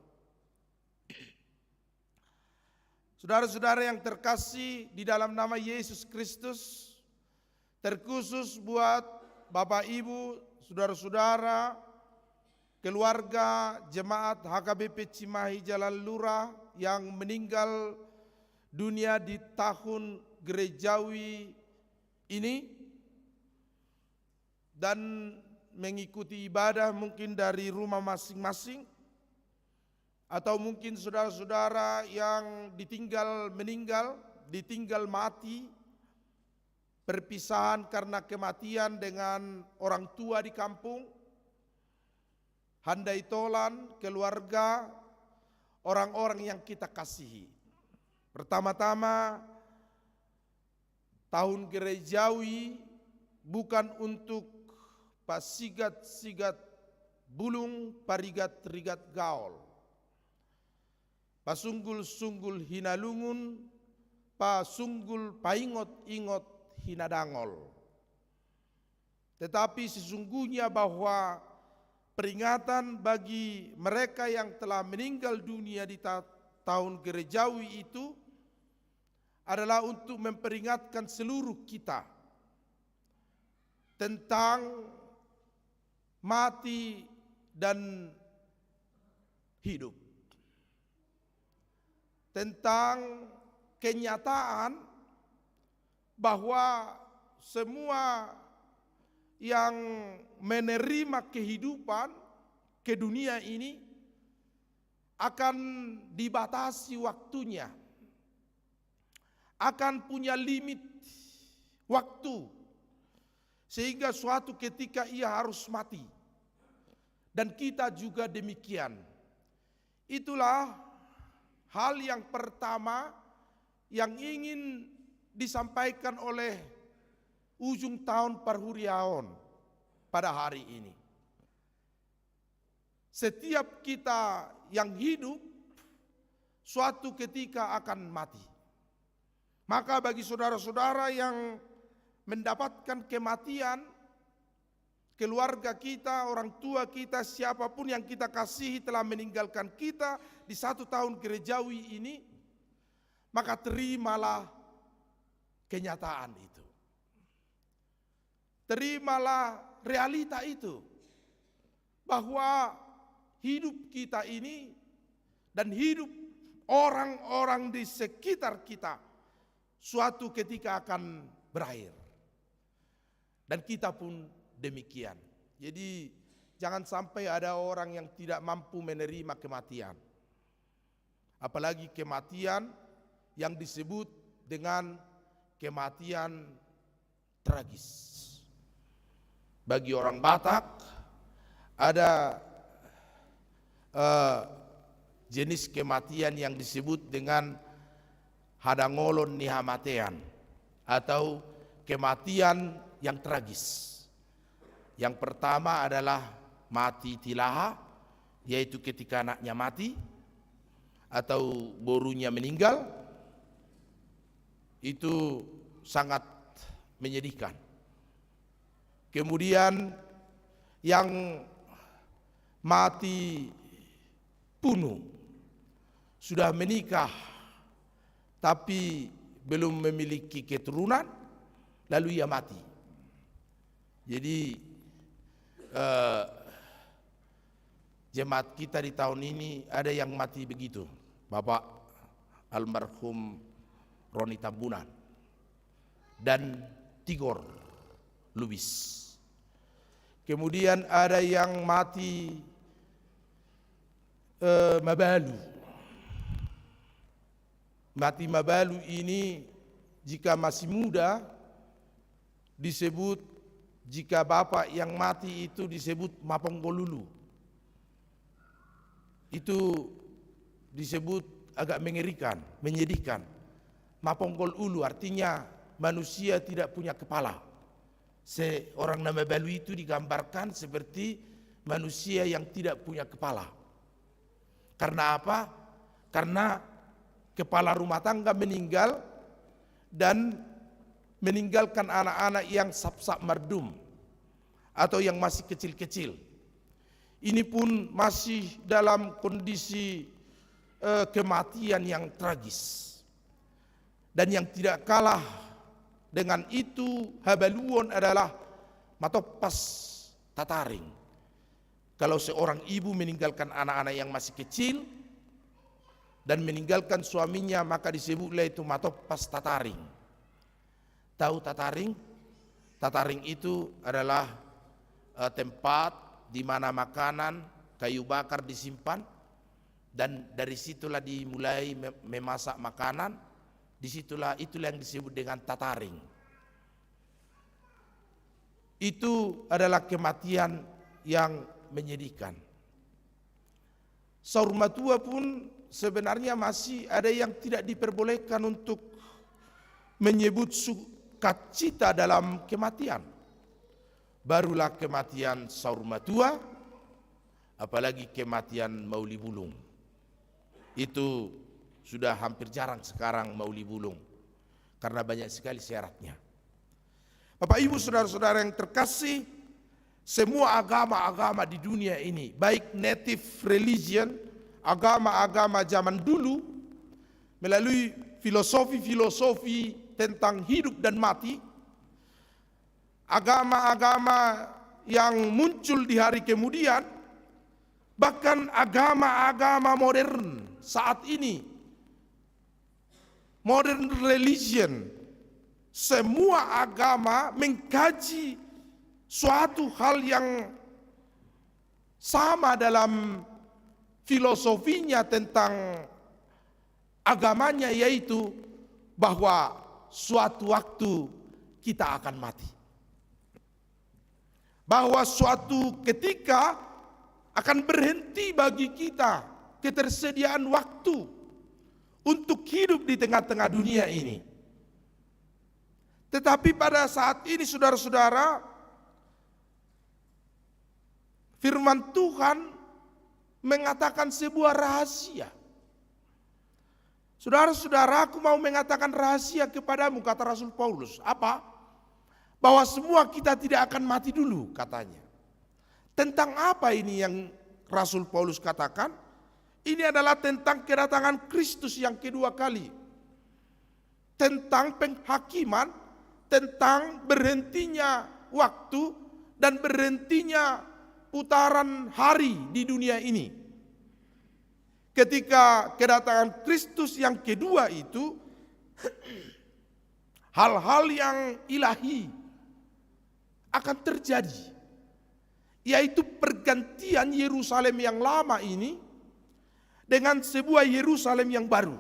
[SPEAKER 3] Saudara-saudara yang terkasih di dalam nama Yesus Kristus, terkhusus buat Bapak, Ibu, saudara-saudara, keluarga jemaat HKBP Cimahi Jalan Lurah yang meninggal dunia di tahun gerejawi ini dan mengikuti ibadah mungkin dari rumah masing-masing, atau mungkin saudara-saudara yang ditinggal mati, perpisahan karena kematian dengan orang tua di kampung, handai tolan, keluarga, orang-orang yang kita kasihi. Pertama-tama, tahun gerejawi bukan untuk pasigat-sigat bulung, parigat-rigat gaul. pasunggul-sunggul hinalungun, pasunggul paingot-ingot hinadangol. Tetapi sesungguhnya bahwa peringatan bagi mereka yang telah meninggal dunia di tahun gerejawi itu adalah untuk memperingatkan seluruh kita tentang mati dan hidup, tentang kenyataan bahwa semua yang menerima kehidupan ke dunia ini akan dibatasi waktunya, akan punya limit waktu, sehingga suatu ketika ia harus mati. Dan kita juga demikian. Itulah hal yang pertama yang ingin disampaikan oleh ujung tahun Parhuriaon pada hari ini. Setiap kita yang hidup suatu ketika akan mati. Maka bagi saudara-saudara yang mendapatkan kematian, keluarga kita, orang tua kita, siapapun yang kita kasihi telah meninggalkan kita di 1 tahun gerejawi ini, maka terimalah kenyataan itu. Terimalah realita itu, bahwa hidup kita ini dan hidup orang-orang di sekitar kita suatu ketika akan berakhir. Dan kita pun demikian. Jadi jangan sampai ada orang yang tidak mampu menerima kematian. Apalagi kematian yang disebut dengan kematian tragis. Bagi orang Batak ada jenis kematian yang disebut dengan hadangolon nihamatean atau kematian yang tragis. Yang pertama adalah mati tilaha, yaitu ketika anaknya mati atau borunya meninggal. Itu sangat menyedihkan. Kemudian yang mati bunuh, sudah menikah tapi belum memiliki keturunan, lalu ia mati. Jadi jemaat kita di tahun ini ada yang mati begitu. Bapak almarhum Roni Tambunan dan Tigor Lubis. Kemudian ada yang mati Mabalu. Mati Mabalu ini jika masih muda disebut, jika bapak yang mati itu disebut Maponggolulu. Itu disebut agak mengerikan, menyedihkan. Maponggolulu artinya manusia tidak punya kepala. Seorang nama Balu itu digambarkan seperti manusia yang tidak punya kepala. Karena apa? Karena kepala rumah tangga meninggal dan meninggalkan anak-anak yang sap-sap mardum atau yang masih kecil-kecil. Ini pun masih dalam kondisi kematian yang tragis. Dan yang tidak kalah dengan itu habaluon adalah matopas tataring. Kalau seorang ibu meninggalkan anak-anak yang masih kecil dan meninggalkan suaminya, maka disebutlah itu matopas tataring. Tahu tataring? Tataring itu adalah tempat di mana makanan, kayu bakar disimpan, dan dari situlah dimulai memasak makanan. Itulah yang disebut dengan tataring. Itu adalah kematian yang menyedihkan. Saur matua pun sebenarnya masih ada yang tidak diperbolehkan untuk menyebut sukacita dalam kematian. Barulah kematian saur matua, apalagi kematian mauli bulung. itu sudah hampir jarang sekarang mauli bulung karena banyak sekali syaratnya. Bapak Ibu saudara-saudara yang terkasih, semua agama-agama di dunia ini, baik native religion, agama-agama zaman dulu, melalui filosofi-filosofi tentang hidup dan mati, agama-agama yang muncul di hari kemudian, bahkan agama-agama modern saat ini, modern religion, semua agama mengkaji suatu hal yang sama dalam filosofinya tentang agamanya, yaitu bahwa suatu waktu kita akan mati. Bahwa suatu ketika akan berhenti bagi kita ketersediaan waktu untuk hidup di tengah-tengah dunia ini. Tetapi pada saat ini saudara-saudara, firman Tuhan mengatakan sebuah rahasia. Saudara-saudara, aku mau mengatakan rahasia kepadamu, kata Rasul Paulus. Apa? Bahwa semua kita tidak akan mati dulu, katanya. Tentang apa ini yang Rasul Paulus katakan? Ini adalah tentang kedatangan Kristus yang kedua kali. Tentang penghakiman, tentang berhentinya waktu dan berhentinya putaran hari di dunia ini. Ketika kedatangan Kristus yang kedua itu, hal-hal yang ilahi akan terjadi, yaitu pergantian Yerusalem yang lama ini dengan sebuah Yerusalem yang baru.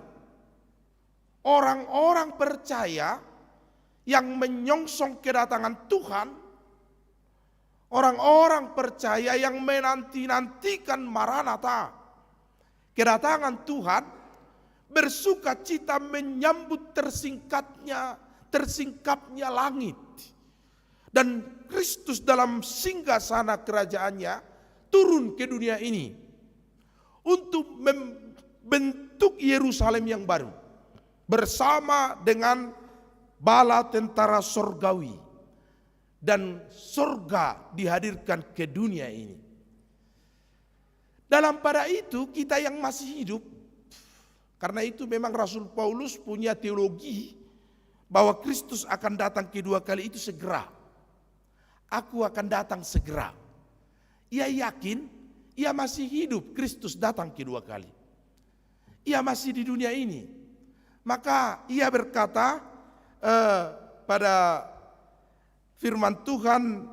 [SPEAKER 3] Orang-orang percaya yang menyongsong kedatangan Tuhan, orang-orang percaya yang menanti-nantikan Maranatha, kedatangan Tuhan, bersuka cita menyambut tersingkapnya langit. Dan Kristus dalam singgasana kerajaannya turun ke dunia ini untuk membentuk Yerusalem yang baru bersama dengan bala tentara sorgawi, dan sorga dihadirkan ke dunia ini. Dalam pada itu kita yang masih hidup, karena itu memang Rasul Paulus punya teologi bahwa Kristus akan datang kedua kali itu segera. Aku akan datang segera. Ia yakin ia masih hidup, Kristus datang kedua kali. Ia masih di dunia ini. Maka ia berkata pada firman Tuhan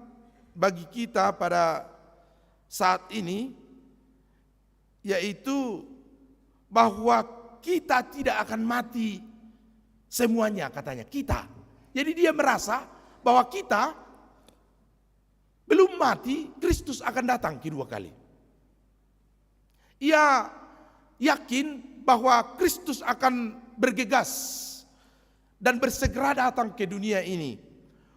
[SPEAKER 3] bagi kita pada saat ini, yaitu bahwa kita tidak akan mati semuanya, katanya kita. Jadi dia merasa bahwa kita belum mati, Kristus akan datang kedua kali. Ia yakin bahwa Kristus akan bergegas dan bersegera datang ke dunia ini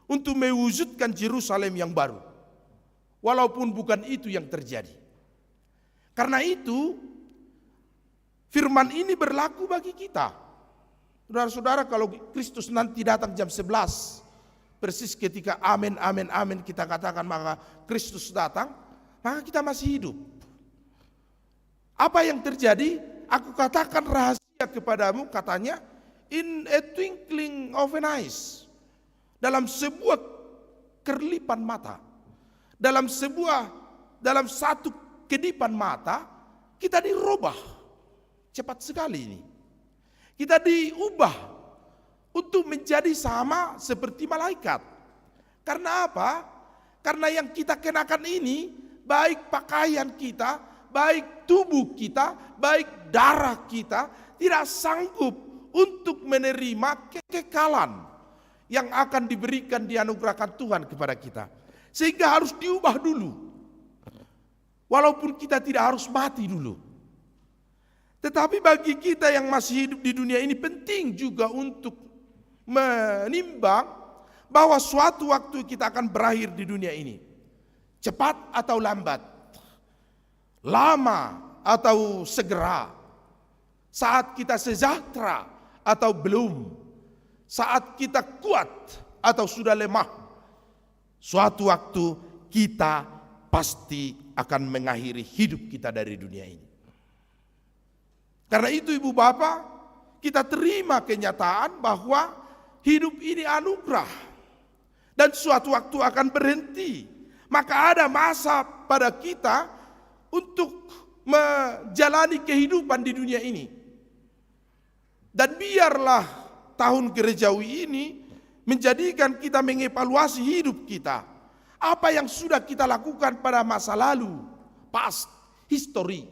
[SPEAKER 3] untuk mewujudkan Yerusalem yang baru. Walaupun bukan itu yang terjadi. Karena itu firman ini berlaku bagi kita. Saudara-saudara, kalau Kristus nanti datang jam 11, persis ketika amin, amin, amin kita katakan maka Kristus datang, maka kita masih hidup. Apa yang terjadi? Aku katakan rahasia kepadamu, katanya, in a twinkling of an eye, dalam sebuah kerlipan mata, dalam satu kedipan mata, kita dirubah. Cepat sekali ini. Kita diubah untuk menjadi sama seperti malaikat. Karena apa? Karena yang kita kenakan ini, baik pakaian kita, baik tubuh kita, baik darah kita, tidak sanggup untuk menerima kekekalan yang akan diberikan, dianugerahkan Tuhan kepada kita. Sehingga harus diubah dulu. Walaupun kita tidak harus mati dulu. Tetapi bagi kita yang masih hidup di dunia ini penting juga untuk menimbang bahwa suatu waktu kita akan berakhir di dunia ini. Cepat atau lambat. Lama atau segera. saat kita sejahtera atau belum, saat kita kuat atau sudah lemah. Suatu waktu kita pasti akan mengakhiri hidup kita dari dunia ini. Karena itu ibu bapak, kita terima kenyataan bahwa hidup ini anugerah dan suatu waktu akan berhenti. Maka ada masa pada kita untuk menjalani kehidupan di dunia ini. Dan biarlah tahun gerejawi ini menjadikan kita mengevaluasi hidup kita. Apa yang sudah kita lakukan pada masa lalu, past, history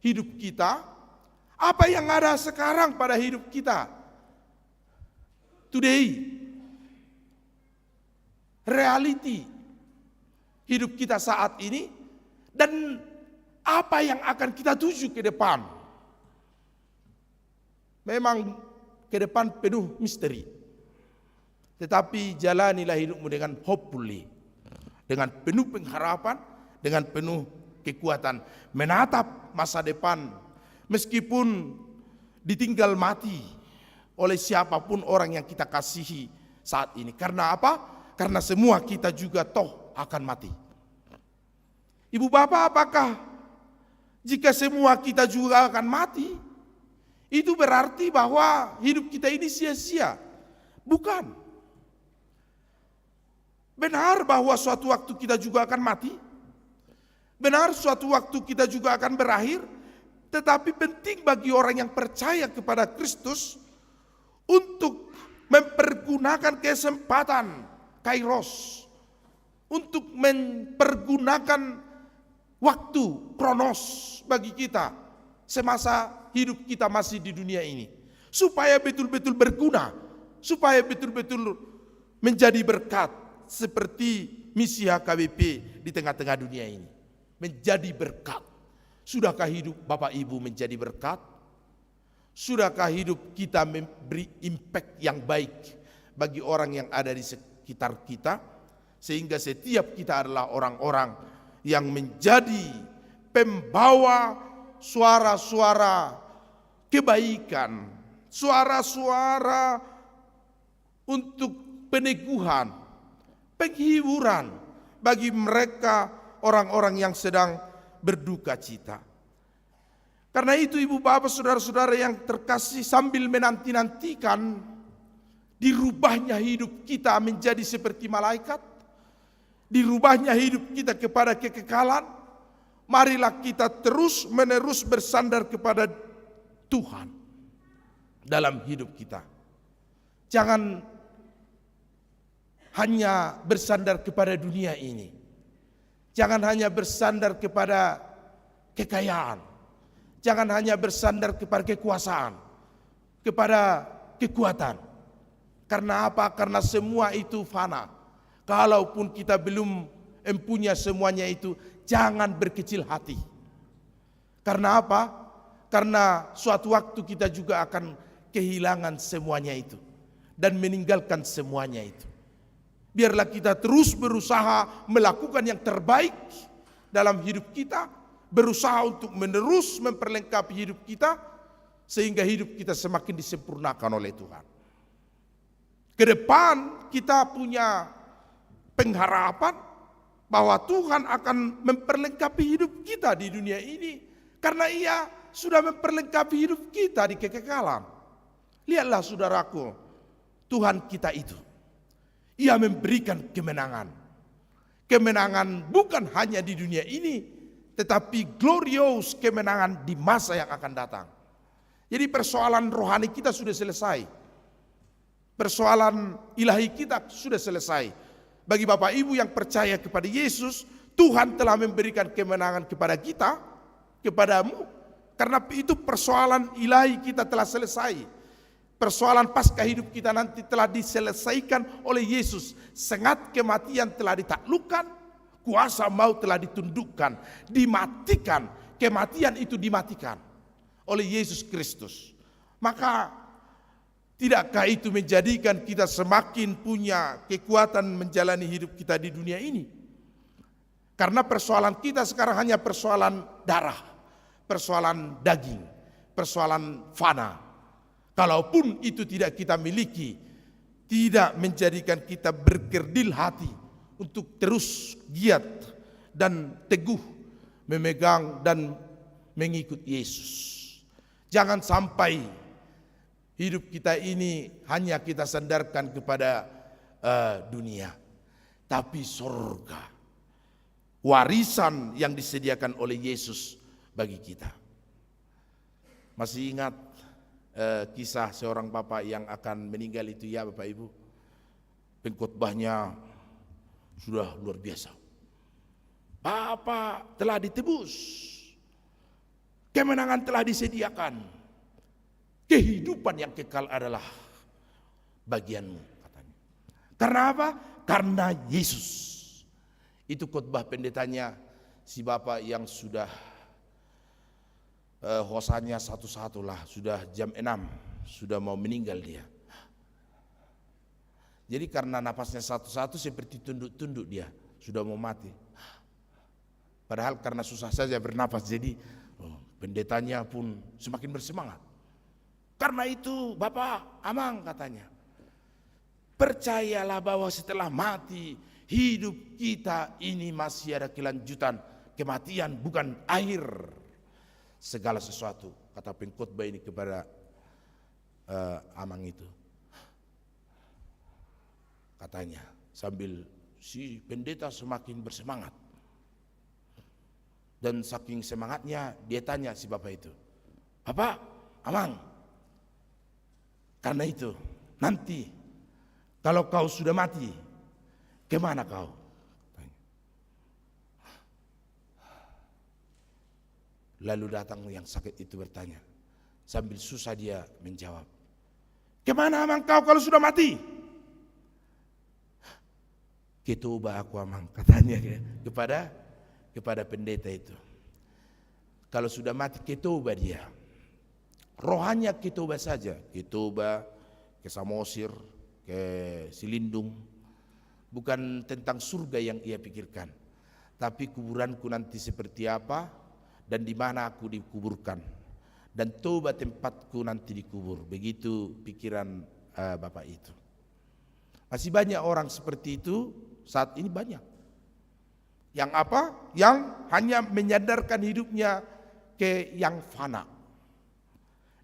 [SPEAKER 3] hidup kita. Apa yang ada sekarang pada hidup kita, today, reality hidup kita saat ini, dan apa yang akan kita tuju ke depan. Memang ke depan penuh misteri. Tetapi jalanilah hidupmu dengan hopefully, dengan penuh pengharapan, dengan penuh kekuatan, menatap masa depan, meskipun ditinggal mati oleh siapapun orang yang kita kasihi saat ini. Karena apa? Karena semua kita juga toh akan mati. Ibu bapak, apakah jika semua kita juga akan mati, itu berarti bahwa hidup kita ini sia-sia? Bukan. Benar bahwa suatu waktu kita juga akan mati. Benar suatu waktu kita juga akan berakhir. Tetapi penting bagi orang yang percaya kepada Kristus untuk mempergunakan kesempatan kairos, untuk mempergunakan waktu kronos bagi kita semasa hidup kita masih di dunia ini, supaya betul-betul berguna, supaya betul-betul menjadi berkat seperti misi HKBP di tengah-tengah dunia ini, menjadi berkat. Sudahkah hidup Bapak Ibu menjadi berkat? Sudahkah hidup kita memberi impact yang baik bagi orang yang ada di sekitar kita, sehingga setiap kita adalah orang-orang yang menjadi pembawa suara-suara kebaikan, suara-suara untuk peneguhan, penghiburan bagi mereka orang-orang yang sedang berduka cita. Karena itu ibu bapak saudara-saudara yang terkasih, sambil menanti-nantikan dirubahnya hidup kita menjadi seperti malaikat, dirubahnya hidup kita kepada kekekalan, marilah kita terus menerus bersandar kepada Tuhan dalam hidup kita. Jangan hanya bersandar kepada dunia ini. Jangan hanya bersandar kepada kekayaan. Jangan hanya bersandar kepada kekuasaan, kepada kekuatan. Karena apa? Karena semua itu fana. Kalaupun kita belum mempunyai semuanya itu, jangan berkecil hati. Karena apa? Karena suatu waktu kita juga akan kehilangan semuanya itu dan meninggalkan semuanya itu. Biarlah kita terus berusaha melakukan yang terbaik dalam hidup kita, berusaha untuk menerus memperlengkapi hidup kita, sehingga hidup kita semakin disempurnakan oleh Tuhan. Ke depan kita punya pengharapan bahwa Tuhan akan memperlengkapi hidup kita di dunia ini, karena Ia sudah memperlengkapi hidup kita di kekekalan. Lihatlah saudaraku, Tuhan kita itu, Ia memberikan kemenangan. Kemenangan bukan hanya di dunia ini, tetapi glorious kemenangan di masa yang akan datang. Jadi persoalan rohani kita sudah selesai. Persoalan ilahi kita sudah selesai. Bagi Bapak Ibu yang percaya kepada Yesus, Tuhan telah memberikan kemenangan kepada kita, kepadamu. Karena itu persoalan ilahi kita telah selesai. Persoalan pasca hidup kita nanti telah diselesaikan oleh Yesus. Sengat kematian telah ditaklukkan, kuasa maut telah ditundukkan, dimatikan. Kematian itu dimatikan oleh Yesus Kristus. Maka tidakkah itu menjadikan kita semakin punya kekuatan menjalani hidup kita di dunia ini? Karena persoalan kita sekarang hanya persoalan darah, persoalan daging, persoalan fana. Kalaupun itu tidak kita miliki, tidak menjadikan kita berkerdil hati untuk terus giat dan teguh memegang dan mengikut Yesus. Jangan sampai hidup kita ini hanya kita sandarkan kepada dunia, tapi surga, warisan yang disediakan oleh Yesus bagi kita. Masih ingat kisah seorang bapak yang akan meninggal itu ya Bapak Ibu? Pengkhotbahnya sudah luar biasa. Bapak telah ditebus, kemenangan telah disediakan, kehidupan yang kekal adalah bagianmu, katanya. Karena apa? Karena Yesus. Itu khotbah pendetanya, si bapak yang sudah hosanya satu-satu lah, sudah jam 6, sudah mau meninggal dia. Jadi karena napasnya satu-satu seperti tunduk-tunduk dia, sudah mau mati. Padahal karena susah saja bernapas, jadi pendetanya pun semakin bersemangat. Karena itu Bapak Amang katanya, percayalah bahwa setelah mati, hidup kita ini masih ada kelanjutan. Kematian bukan akhir segala sesuatu, kata pengkhotbah ini kepada Amang itu. Katanya sambil si pendeta semakin bersemangat. Dan saking semangatnya dia tanya si bapak itu, Bapak Amang, karena itu nanti kalau kau sudah mati, kemana kau? Lalu datang yang sakit itu bertanya, sambil susah dia menjawab, kemana Amang kau kalau sudah mati? Ketubah aku Amang, katanya kepada pendeta itu. Kalau sudah mati ketubah dia, rohanya ketubah saja, ketubah ke Samosir, ke Silindung. Bukan tentang surga yang ia pikirkan, tapi kuburanku nanti seperti apa dan di mana aku dikuburkan, dan toba tempatku nanti dikubur. Begitu pikiran bapak itu. Masih banyak orang seperti itu saat ini, banyak. Yang apa? Yang hanya menyandarkan hidupnya ke yang fana.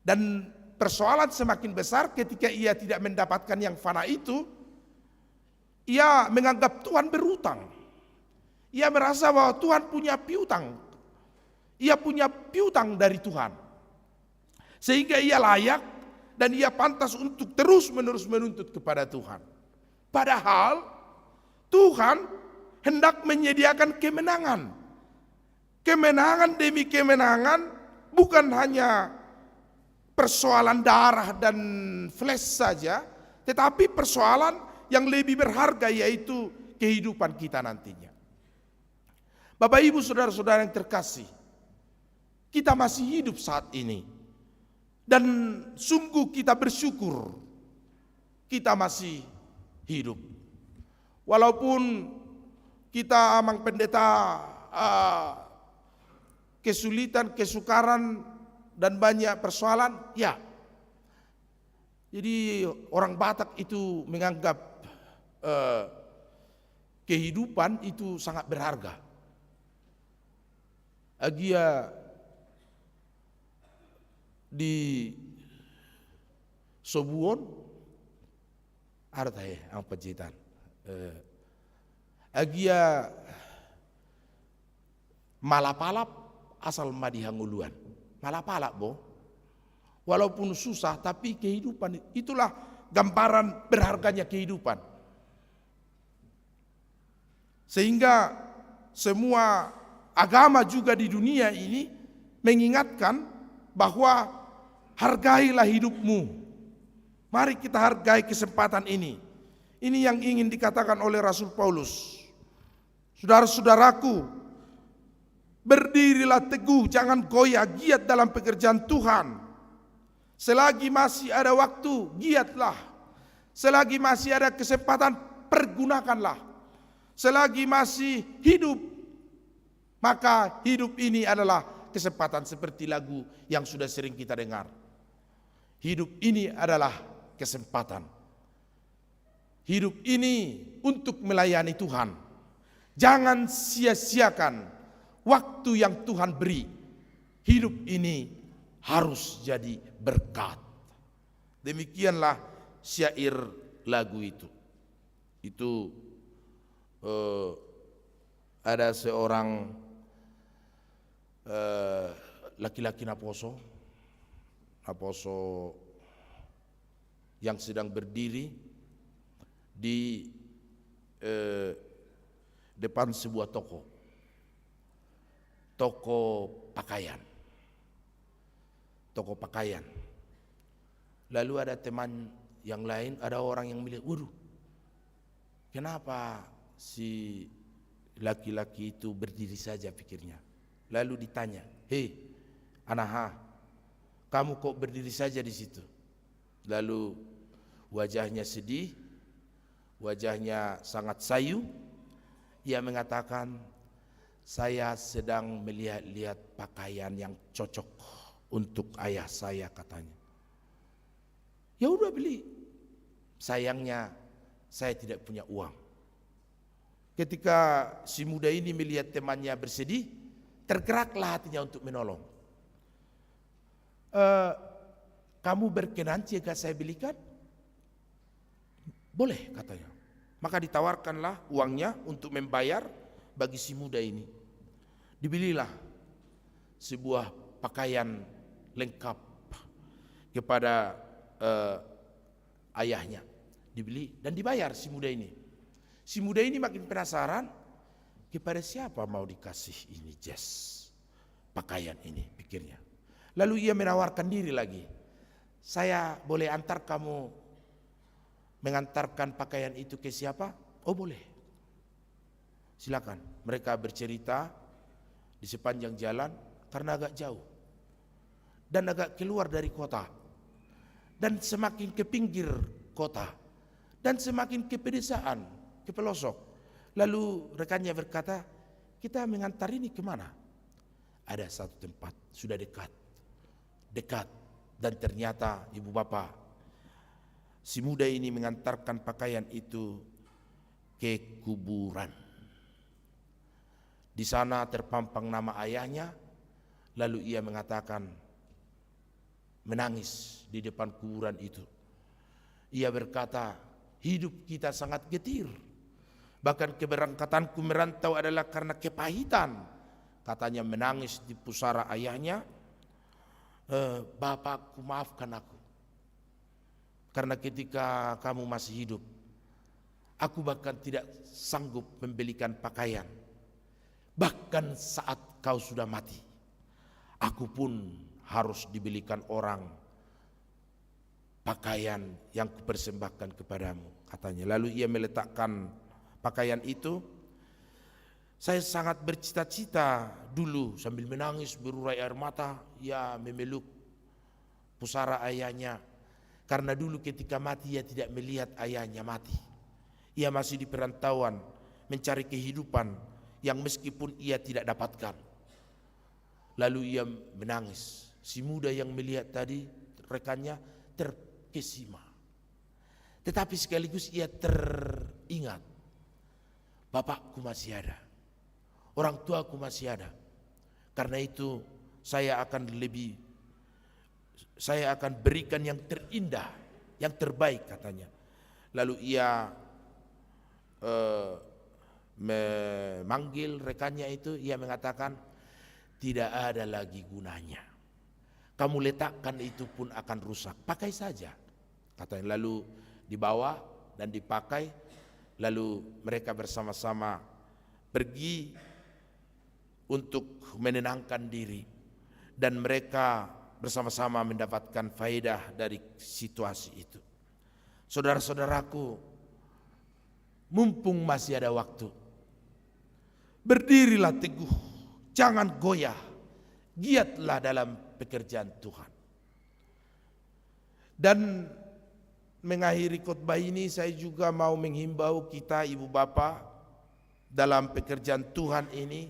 [SPEAKER 3] Dan persoalan semakin besar ketika ia tidak mendapatkan yang fana itu, ia menganggap Tuhan berutang. Ia merasa bahwa Tuhan punya piutang. Ia punya piutang dari Tuhan. Sehingga ia layak dan ia pantas untuk terus-menerus menuntut kepada Tuhan. Padahal Tuhan hendak menyediakan kemenangan. Kemenangan demi kemenangan, bukan hanya persoalan darah dan flesh saja, tetapi persoalan yang lebih berharga, yaitu kehidupan kita nantinya. Bapak Ibu saudara-saudara yang terkasih, kita masih hidup saat ini, dan sungguh kita bersyukur kita masih hidup. Walaupun kita Amang Pendeta kesulitan, kesukaran dan banyak persoalan, ya. Jadi orang Batak itu menganggap kehidupan itu sangat berharga. Agia di Sobuon ada ang pajitan. Agia malapalap asal madihanguluan. Malapalap bo. Walaupun susah tapi kehidupan, itulah gambaran berharganya kehidupan. Sehingga semua agama juga di dunia ini mengingatkan bahwa hargailah hidupmu. Mari kita hargai kesempatan ini. Ini yang ingin dikatakan oleh Rasul Paulus. Saudara-saudaraku, berdirilah teguh, jangan goyah, giat dalam pekerjaan Tuhan. Selagi masih ada waktu, giatlah. Selagi masih ada kesempatan, pergunakanlah. Selagi masih hidup, maka hidup ini adalah kesempatan seperti lagu yang sudah sering kita dengar. Hidup ini adalah kesempatan. Hidup ini untuk melayani Tuhan. Jangan sia-siakan waktu yang Tuhan beri. Hidup ini harus jadi berkat. Demikianlah syair lagu itu. Itu ada seorang laki-laki Naposo yang sedang berdiri di depan sebuah toko pakaian. Lalu ada teman yang lain, ada orang yang melihat, waduh, kenapa si laki-laki itu berdiri saja, pikirnya. Lalu ditanya, hei Anaha, kamu kok berdiri saja di situ? Lalu wajahnya sedih, wajahnya sangat sayu. Ia mengatakan, saya sedang melihat-lihat pakaian yang cocok untuk ayah saya, katanya. Ya udah beli. Sayangnya saya tidak punya uang. Ketika si muda ini melihat temannya bersedih, tergeraklah hatinya untuk menolong. Kamu berkenan jika saya belikan? Boleh, katanya. Maka ditawarkanlah uangnya untuk membayar bagi si muda ini. Dibelilah sebuah pakaian lengkap kepada ayahnya. Dibeli dan dibayar si muda ini. Si muda ini makin penasaran, kepada siapa mau dikasih ini pakaian ini, pikirnya. Lalu ia menawarkan diri lagi. Saya boleh antar kamu mengantarkan pakaian itu ke siapa? Oh boleh. Silakan. Mereka bercerita di sepanjang jalan karena agak jauh dan agak keluar dari kota dan semakin ke pinggir kota dan semakin ke pedesaan, ke pelosok. Lalu rekannya berkata, kita mengantar ini kemana? Ada satu tempat sudah dekat dan ternyata ibu bapak, si muda ini mengantarkan pakaian itu ke kuburan. Di sana terpampang nama ayahnya, lalu ia mengatakan, menangis di depan kuburan itu. Ia berkata, hidup kita sangat getir. Bahkan keberangkatanku merantau adalah karena kepahitan. Katanya menangis di pusara ayahnya, Bapakku maafkan aku. Karena ketika kamu masih hidup, aku bahkan tidak sanggup membelikan pakaian. Bahkan saat kau sudah mati, aku pun harus dibelikan orang pakaian yang kupersembahkan kepadamu, katanya. Lalu ia meletakkan pakaian itu. Saya sangat bercita-cita dulu, sambil menangis berurai air mata, ia memeluk pusara ayahnya. Karena dulu ketika mati ia tidak melihat ayahnya mati. Ia masih di perantauan mencari kehidupan yang meskipun ia tidak dapatkan. Lalu ia menangis. Si muda yang melihat tadi rekannya terkesima. Tetapi sekaligus ia teringat, bapakku masih ada, orang tuaku masih ada. Karena itu saya akan berikan yang terindah, yang terbaik, katanya. Lalu ia memanggil rekannya itu, ia mengatakan, tidak ada lagi gunanya. Kamu letakkan itu pun akan rusak, pakai saja, katanya. Lalu dibawa dan dipakai. Lalu mereka bersama-sama pergi untuk menenangkan diri, dan mereka bersama-sama mendapatkan faedah dari situasi itu. Saudara-saudaraku, mumpung masih ada waktu, berdirilah teguh, jangan goyah, giatlah dalam pekerjaan Tuhan. Dan mengakhiri khotbah ini, saya juga mau menghimbau kita ibu bapak dalam pekerjaan Tuhan ini,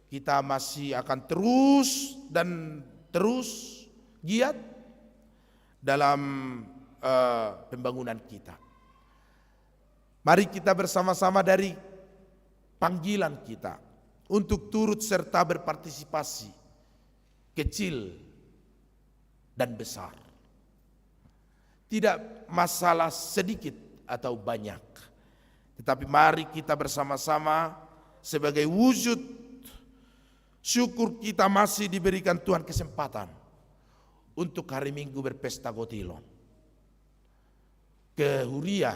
[SPEAKER 3] kita masih akan terus dan terus giat dalam pembangunan kita. Mari kita bersama-sama dari panggilan kita untuk turut serta berpartisipasi kecil dan besar. Tidak masalah sedikit atau banyak, tetapi mari kita bersama-sama sebagai wujud syukur kita masih diberikan Tuhan kesempatan untuk hari Minggu berpesta Gotilon, ke huria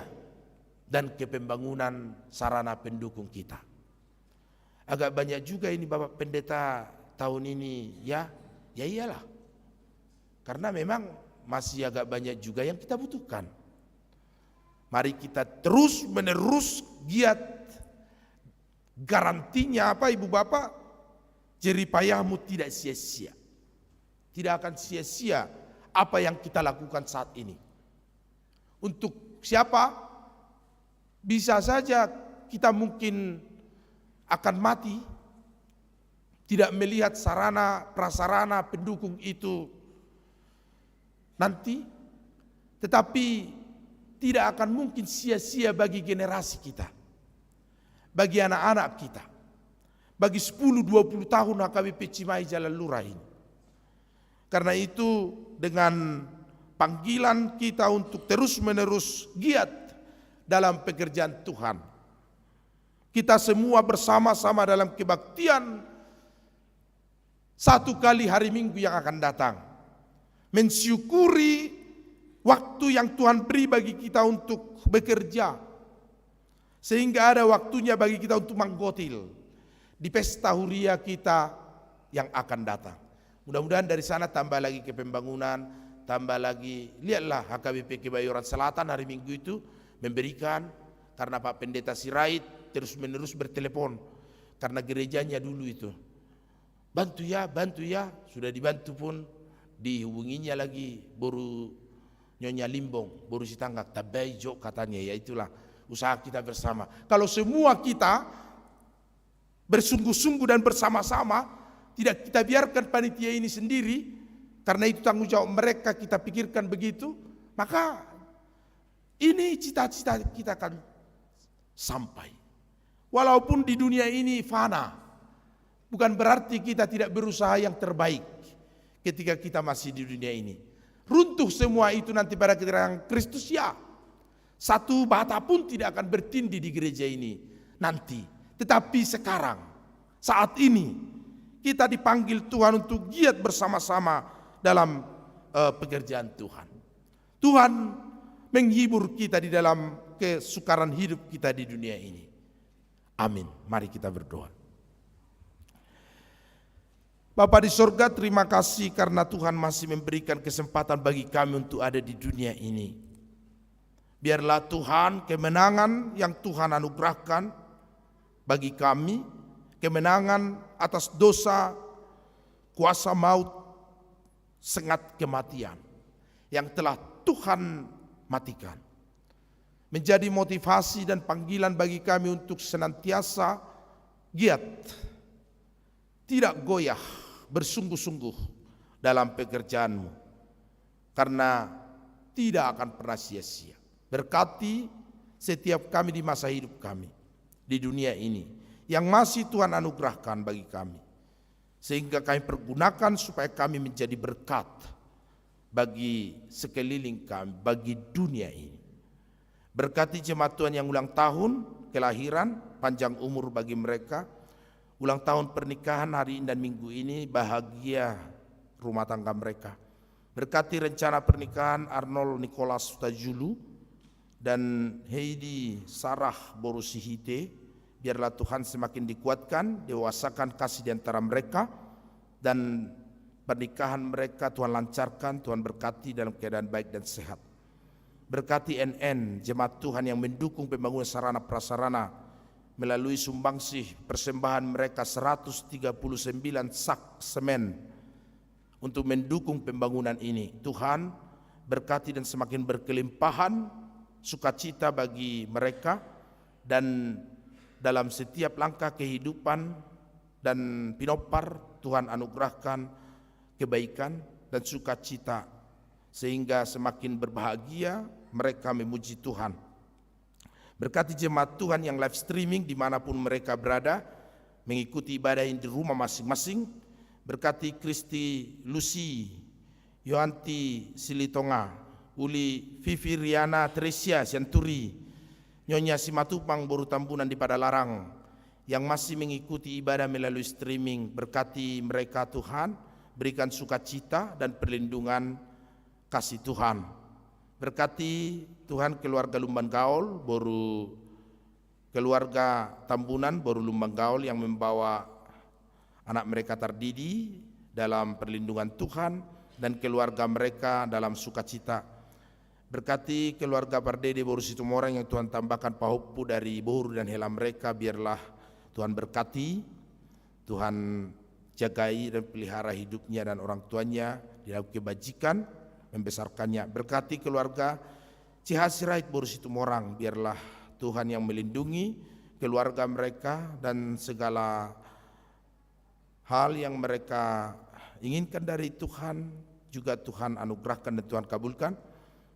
[SPEAKER 3] dan ke pembangunan sarana pendukung kita. Agak banyak juga ini Bapak Pendeta tahun ini, ya iyalah, karena memang masih agak banyak juga yang kita butuhkan. Mari kita terus menerus giat. Garantinya apa Ibu Bapak? Jeripayahmu tidak sia-sia. Tidak akan sia-sia apa yang kita lakukan saat ini. Untuk siapa? Bisa saja kita mungkin akan mati, tidak melihat sarana prasarana pendukung itu nanti, tetapi tidak akan mungkin sia-sia bagi generasi kita, bagi anak-anak kita, bagi 10-20 tahun HKBP Cimahi Jalan Lurah ini. Karena itu dengan panggilan kita untuk terus-menerus giat dalam pekerjaan Tuhan, kita semua bersama-sama dalam kebaktian satu kali hari Minggu yang akan datang, mensyukuri waktu yang Tuhan beri bagi kita untuk bekerja, sehingga ada waktunya bagi kita untuk menggotil di pesta huria kita yang akan datang. Mudah-mudahan dari sana tambah lagi ke pembangunan, tambah lagi, lihatlah HKBP Kebayoran Selatan hari Minggu itu memberikan, karena Pak Pendeta Sirait terus menerus bertelepon, karena gerejanya dulu itu, bantu ya, sudah dibantu pun, dihubunginya lagi baru Nyonya Limbong, baru si tanggap tabai jo katanya, ya itulah usaha kita bersama. Kalau semua kita bersungguh-sungguh dan bersama-sama, tidak kita biarkan panitia ini sendiri, karena itu tanggung jawab mereka, kita pikirkan begitu, maka ini cita-cita kita akan sampai. Walaupun di dunia ini fana, bukan berarti kita tidak berusaha yang terbaik ketika kita masih di dunia ini. Runtuh semua itu nanti pada kedatangan Kristus, ya. Satu bata pun tidak akan bertindih di gereja ini nanti. Tetapi sekarang, saat ini, kita dipanggil Tuhan untuk giat bersama-sama dalam pekerjaan Tuhan. Tuhan menghibur kita di dalam kesukaran hidup kita di dunia ini. Amin. Mari kita berdoa. Bapa di sorga, terima kasih karena Tuhan masih memberikan kesempatan bagi kami untuk ada di dunia ini. Biarlah Tuhan kemenangan yang Tuhan anugerahkan bagi kami, kemenangan atas dosa, kuasa maut, sengat kematian yang telah Tuhan matikan, menjadi motivasi dan panggilan bagi kami untuk senantiasa giat, tidak goyah, bersungguh-sungguh dalam pekerjaan-Mu, karena tidak akan pernah sia-sia. Berkati setiap kami di masa hidup kami di dunia ini yang masih Tuhan anugerahkan bagi kami, sehingga kami pergunakan supaya kami menjadi berkat bagi sekeliling kami, bagi dunia ini. Berkati jemaat Tuhan yang ulang tahun kelahiran, panjang umur bagi mereka. Ulang tahun pernikahan hari ini dan minggu ini, bahagia rumah tangga mereka. Berkati rencana pernikahan Arnold Nicholas Sutajulu dan Heidi Sarah Borusihite. Biarlah Tuhan semakin dikuatkan, dewasakan kasih di antara mereka, dan pernikahan mereka Tuhan lancarkan, Tuhan berkati dalam keadaan baik dan sehat. Berkati NN, jemaat Tuhan yang mendukung pembangunan sarana prasarana melalui sumbangsih persembahan mereka 139 sak semen untuk mendukung pembangunan ini. Tuhan berkati dan semakin berkelimpahan sukacita bagi mereka, dan dalam setiap langkah kehidupan dan Pinopar, Tuhan anugerahkan kebaikan dan sukacita, sehingga semakin berbahagia mereka memuji Tuhan. Berkati jemaat Tuhan yang live streaming dimanapun mereka berada, mengikuti ibadah di rumah masing-masing. Berkati Kristi Lucy, Yohanti Silitonga, Uli Vivi Riana Tresia Sianturi, Nyonya Simatupang Boru Tambunan di Padalarang, yang masih mengikuti ibadah melalui streaming. Berkati mereka Tuhan, berikan sukacita dan perlindungan kasih Tuhan. Berkati Tuhan keluarga Lumban Gaul, Boru keluarga Tambunan, Boru Lumban Gaul yang membawa anak mereka terdidi dalam perlindungan Tuhan dan keluarga mereka dalam sukacita. Berkati keluarga Pardede Boru Situmorang yang Tuhan tambahkan pahopu dari boru dan hela mereka, biarlah Tuhan berkati, Tuhan jagai dan pelihara hidupnya dan orang tuanya di dalam kebajikan, membesarkannya. Berkati keluarga Cihasirait Boru Situmorang, biarlah Tuhan yang melindungi keluarga mereka dan segala hal yang mereka inginkan dari Tuhan juga Tuhan anugerahkan dan Tuhan kabulkan.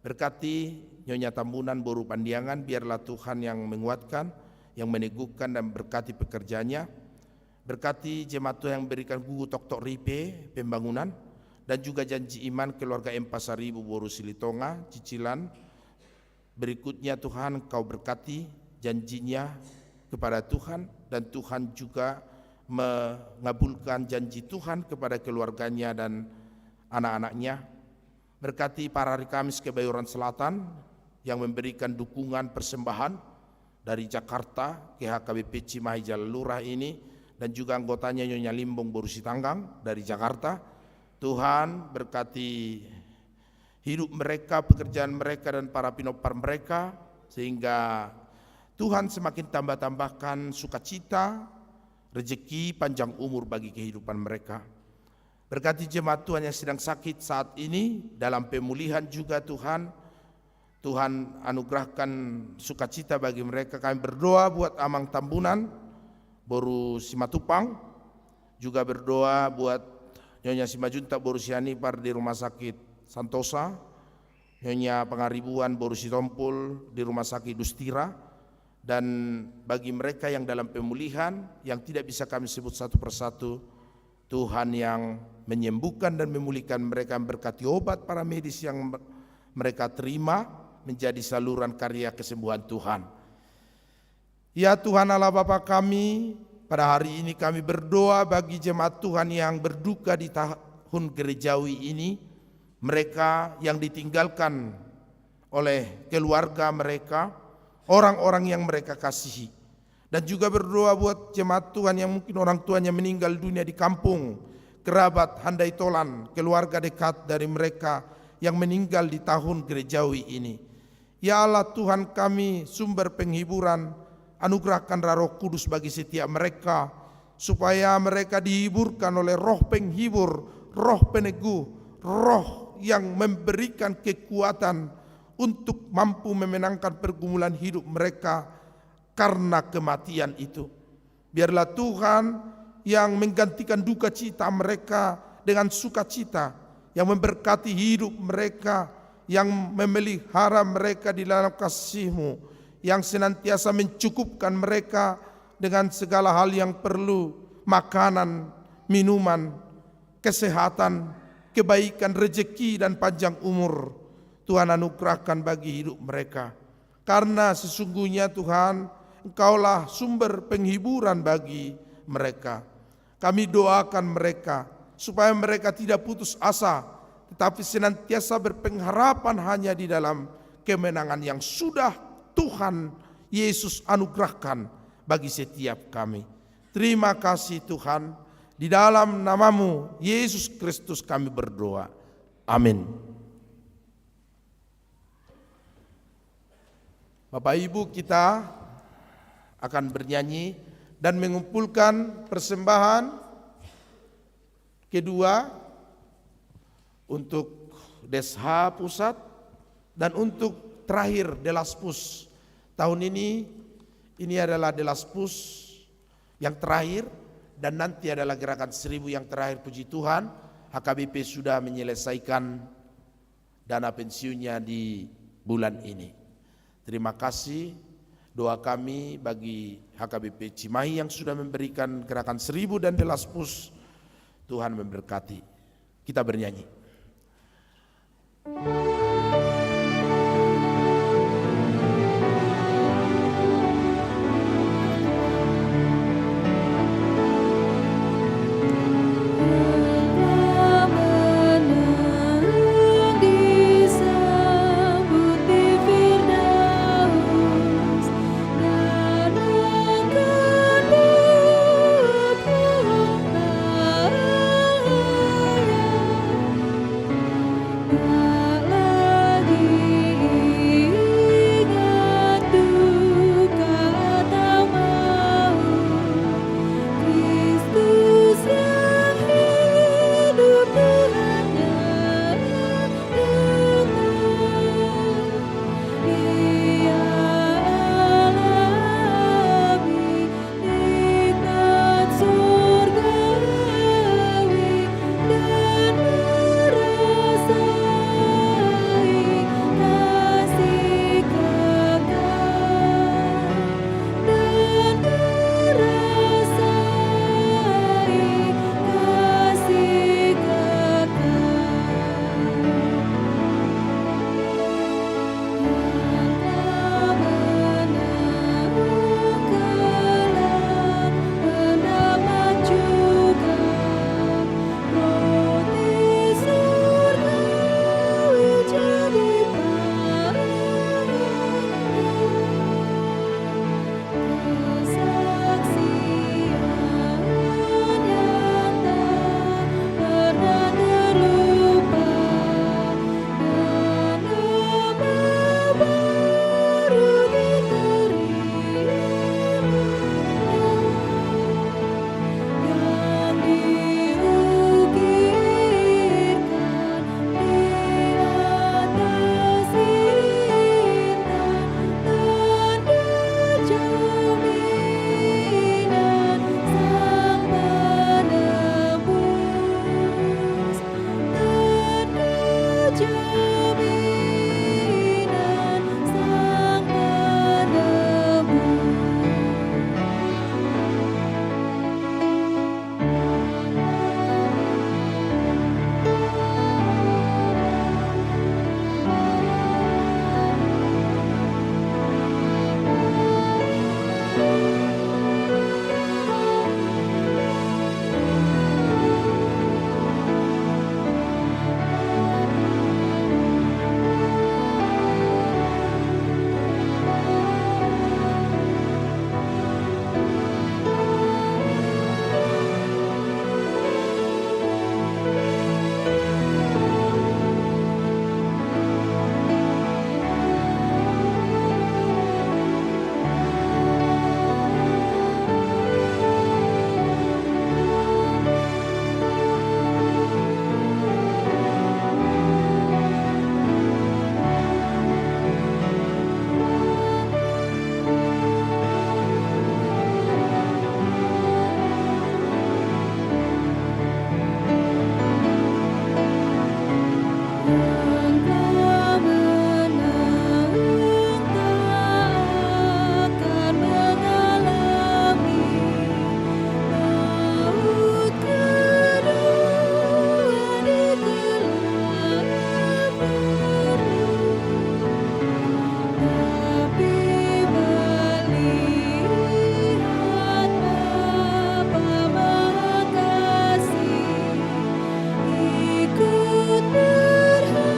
[SPEAKER 3] Berkati Nyonya Tambunan Boru Pandiangan, biarlah Tuhan yang menguatkan, yang meneguhkan dan berkati pekerjaannya. Berkati jemaat Tuhan yang berikan gugu tok-tok ripe pembangunan dan juga janji iman keluarga Empasaribu Boru Silitonga cicilan. Berikutnya Tuhan Kau berkati janjinya kepada Tuhan, dan Tuhan juga mengabulkan janji Tuhan kepada keluarganya dan anak-anaknya. Berkati para hari Kamis Kebayoran Selatan yang memberikan dukungan persembahan dari Jakarta ke HKBP Cimahi Jalan Lurah ini, dan juga anggotanya Nyonya Limbong Boru Sitanggang dari Jakarta. Tuhan berkati hidup mereka, pekerjaan mereka dan para Pinopar mereka, sehingga Tuhan semakin tambah-tambahkan sukacita, rezeki, panjang umur bagi kehidupan mereka. Berkati jemaat Tuhan yang sedang sakit saat ini, dalam pemulihan juga Tuhan anugerahkan sukacita bagi mereka. Kami berdoa buat Amang Tambunan, Boru Simatupang, juga berdoa buat Nyonya Simajunta Boru Sianipar di Rumah Sakit Santosa, Nyonya Pangaribuan Boru Sitompul di Rumah Sakit Dustira, dan bagi mereka yang dalam pemulihan yang tidak bisa kami sebut satu persatu, Tuhan yang menyembuhkan dan memulihkan mereka, berkati obat para medis yang mereka terima menjadi saluran karya kesembuhan Tuhan. Ya Tuhan Allah Bapa kami, pada hari ini kami berdoa bagi jemaat Tuhan yang berduka di tahun gerejawi ini, mereka yang ditinggalkan oleh keluarga mereka, orang-orang yang mereka kasihi. Dan juga berdoa buat jemaat Tuhan yang mungkin orang tuanya meninggal dunia di kampung, kerabat, handai tolan, keluarga dekat dari mereka yang meninggal di tahun gerejawi ini. Ya Allah Tuhan kami, sumber penghiburan, anugerahkan Roh Kudus bagi setiap mereka, supaya mereka dihiburkan oleh roh penghibur, roh peneguh, roh yang memberikan kekuatan untuk mampu memenangkan pergumulan hidup mereka karena kematian itu. Biarlah Tuhan yang menggantikan duka cita mereka dengan sukacita, yang memberkati hidup mereka, yang memelihara mereka di dalam kasih-Mu, yang senantiasa mencukupkan mereka dengan segala hal yang perlu, makanan, minuman, kesehatan, kebaikan, rezeki dan panjang umur. Tuhan anugerahkan bagi hidup mereka. Karena sesungguhnya Tuhan, Engkaulah sumber penghiburan bagi mereka. Kami doakan mereka supaya mereka tidak putus asa, tetapi senantiasa berpengharapan hanya di dalam kemenangan yang sudah Tuhan Yesus anugerahkan bagi setiap kami. Terima kasih Tuhan, di dalam nama-Mu Yesus Kristus kami berdoa. Amin. Bapak Ibu, kita akan bernyanyi dan mengumpulkan persembahan kedua untuk Desha Pusat dan untuk terakhir Delaspus. Tahun ini adalah Delaspus yang terakhir, dan nanti adalah gerakan 1000 yang terakhir. Puji Tuhan, HKBP sudah menyelesaikan dana pensiunnya di bulan ini. Terima kasih, doa kami bagi HKBP Cimahi yang sudah memberikan gerakan 1000 dan The Last Push. Tuhan memberkati. Kita bernyanyi. Ikut berharap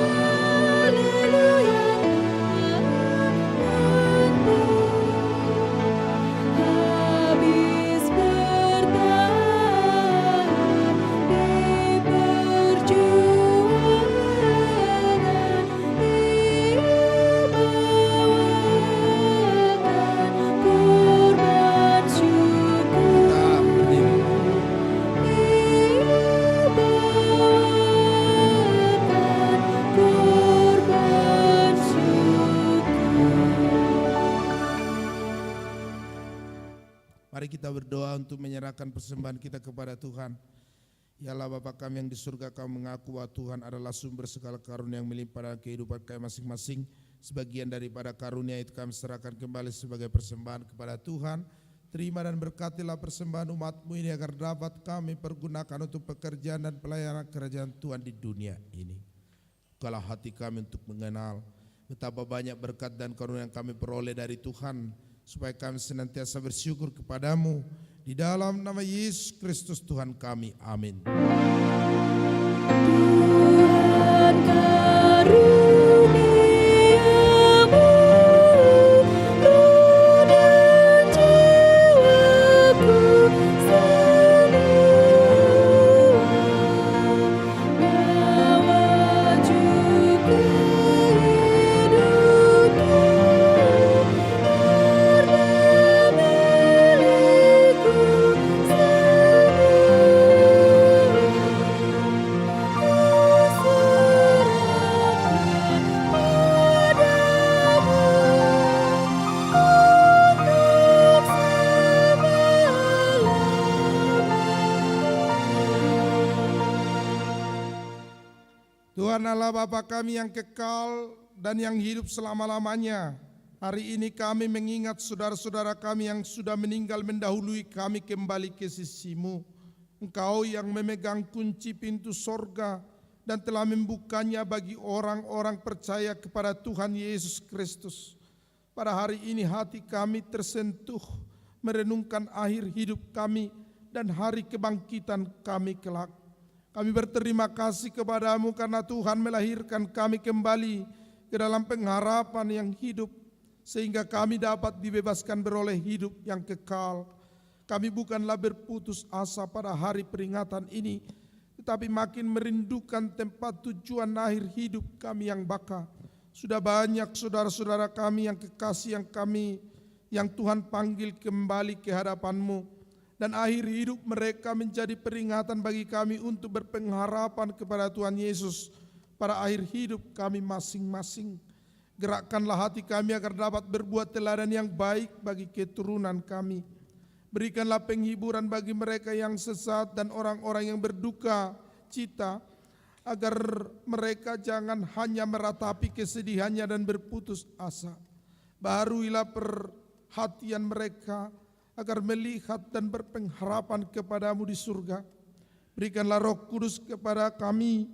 [SPEAKER 3] kita berdoa untuk menyerahkan persembahan kita kepada Tuhan. Ya Allah Bapa kami yang di surga, kami mengaku bahwa Tuhan adalah sumber segala karunia yang melimpah dalam kehidupan kami masing-masing. Sebagian daripada karunia itu kami serahkan kembali sebagai persembahan kepada Tuhan. Terima dan berkatilah persembahan umat-Mu ini agar dapat kami pergunakan untuk pekerjaan dan pelayanan kerajaan Tuhan di dunia ini. Bukalah hati kami untuk mengenal betapa banyak berkat dan karunia yang kami peroleh dari Tuhan, supaya kami senantiasa bersyukur kepadamu. Di dalam nama Yesus Kristus Tuhan kami, amin.
[SPEAKER 4] Tuhan karuniamu, roh dan jiwaku semua, bawa juga hidupku, harta milikku
[SPEAKER 3] Tuhan Allah Bapa kami yang kekal dan yang hidup selama-lamanya, hari ini kami mengingat saudara-saudara kami yang sudah meninggal mendahului kami kembali ke sisi-Mu. Engkau yang memegang kunci pintu sorga dan telah membukanya bagi orang-orang percaya kepada Tuhan Yesus Kristus. Pada hari ini hati kami tersentuh merenungkan akhir hidup kami dan hari kebangkitan kami kelak. Kami berterima kasih kepadamu karena Tuhan melahirkan kami kembali ke dalam pengharapan yang hidup, sehingga kami dapat dibebaskan beroleh hidup yang kekal. Kami bukanlah berputus asa pada hari peringatan ini, tetapi makin merindukan tempat tujuan akhir hidup kami yang baka. Sudah banyak saudara-saudara kami yang kekasih yang Tuhan panggil kembali ke hadapan-Mu. Dan akhir hidup mereka menjadi peringatan bagi kami untuk berpengharapan kepada Tuhan Yesus pada akhir hidup kami masing-masing. Gerakkanlah hati kami agar dapat berbuat teladan yang baik bagi keturunan kami. Berikanlah penghiburan bagi mereka yang sesat dan orang-orang yang berduka cita, agar mereka jangan hanya meratapi kesedihannya dan berputus asa. Baharuilah perhatian mereka agar melihat dan berpengharapan kepadamu di surga. Berikanlah Roh Kudus kepada kami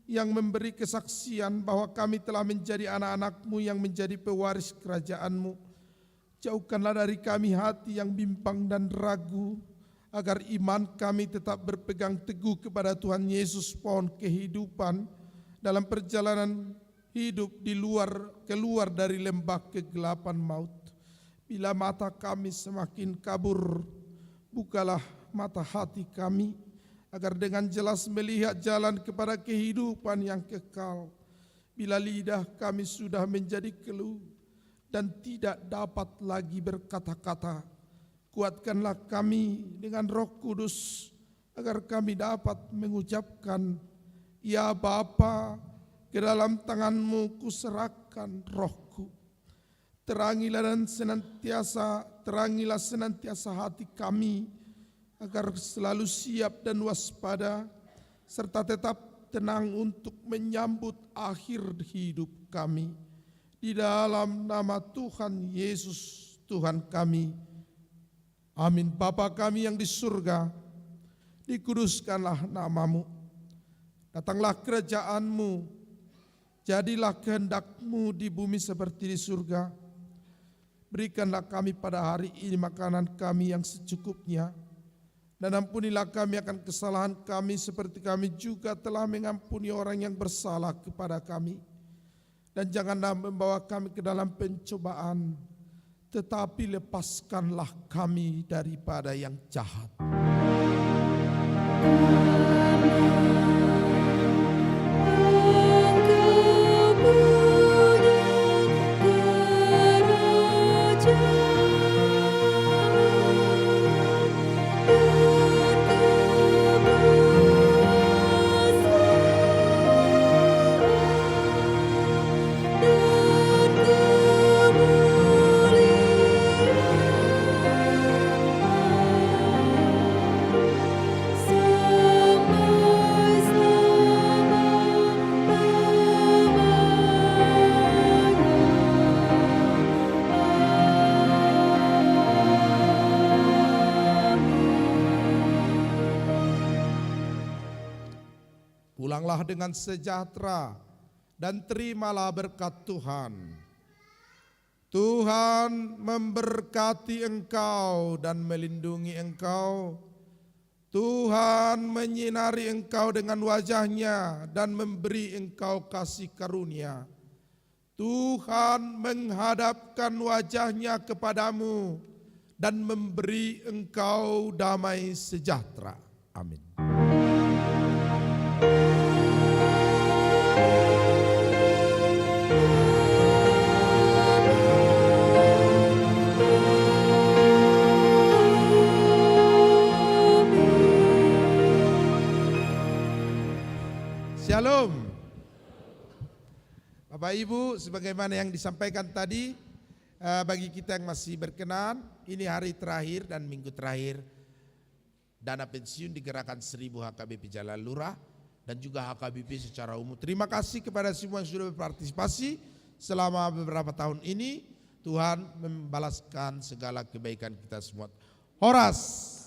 [SPEAKER 3] yang memberi kesaksian bahwa kami telah menjadi anak-anak-Mu yang menjadi pewaris kerajaan-Mu. Jauhkanlah dari kami hati yang bimbang dan ragu, agar iman kami tetap berpegang teguh kepada Tuhan Yesus, pohon kehidupan, dalam perjalanan hidup keluar dari lembah kegelapan maut. Bila mata kami semakin kabur, bukalah mata hati kami, agar dengan jelas melihat jalan kepada kehidupan yang kekal. Bila lidah kami sudah menjadi keluh dan tidak dapat lagi berkata-kata, kuatkanlah kami dengan Roh Kudus, agar kami dapat mengucapkan, ya Bapa, ke dalam tangan-Mu kuserahkan rohku. Terangilah senantiasa hati kami, agar selalu siap dan waspada, serta tetap tenang untuk menyambut akhir hidup kami. Di dalam nama Tuhan Yesus Tuhan kami, amin. Bapa kami yang di surga, dikuduskanlah nama-Mu, datanglah kerajaan-Mu, jadilah kehendak-Mu di bumi seperti di surga. Berikanlah kami pada hari ini makanan kami yang secukupnya, dan ampunilah kami akan kesalahan kami seperti kami juga telah mengampuni orang yang bersalah kepada kami. Dan janganlah membawa kami ke dalam pencobaan, tetapi lepaskanlah kami daripada yang jahat.
[SPEAKER 4] Amin.
[SPEAKER 3] Pulanglah dengan sejahtera dan terimalah berkat Tuhan. Tuhan memberkati engkau dan melindungi engkau. Tuhan menyinari engkau dengan wajah-Nya dan memberi engkau kasih karunia. Tuhan menghadapkan wajah-Nya kepadamu dan memberi engkau damai sejahtera. Amin. Shalom. Bapak Ibu, sebagaimana yang disampaikan tadi, bagi kita yang masih berkenan, ini hari terakhir dan minggu terakhir dana pensiun digerakkan 1000 HKBP Jalan Lurah dan juga HKBP secara umum. Terima kasih kepada semua yang sudah berpartisipasi selama beberapa tahun ini. Tuhan membalaskan segala kebaikan kita semua. Horas.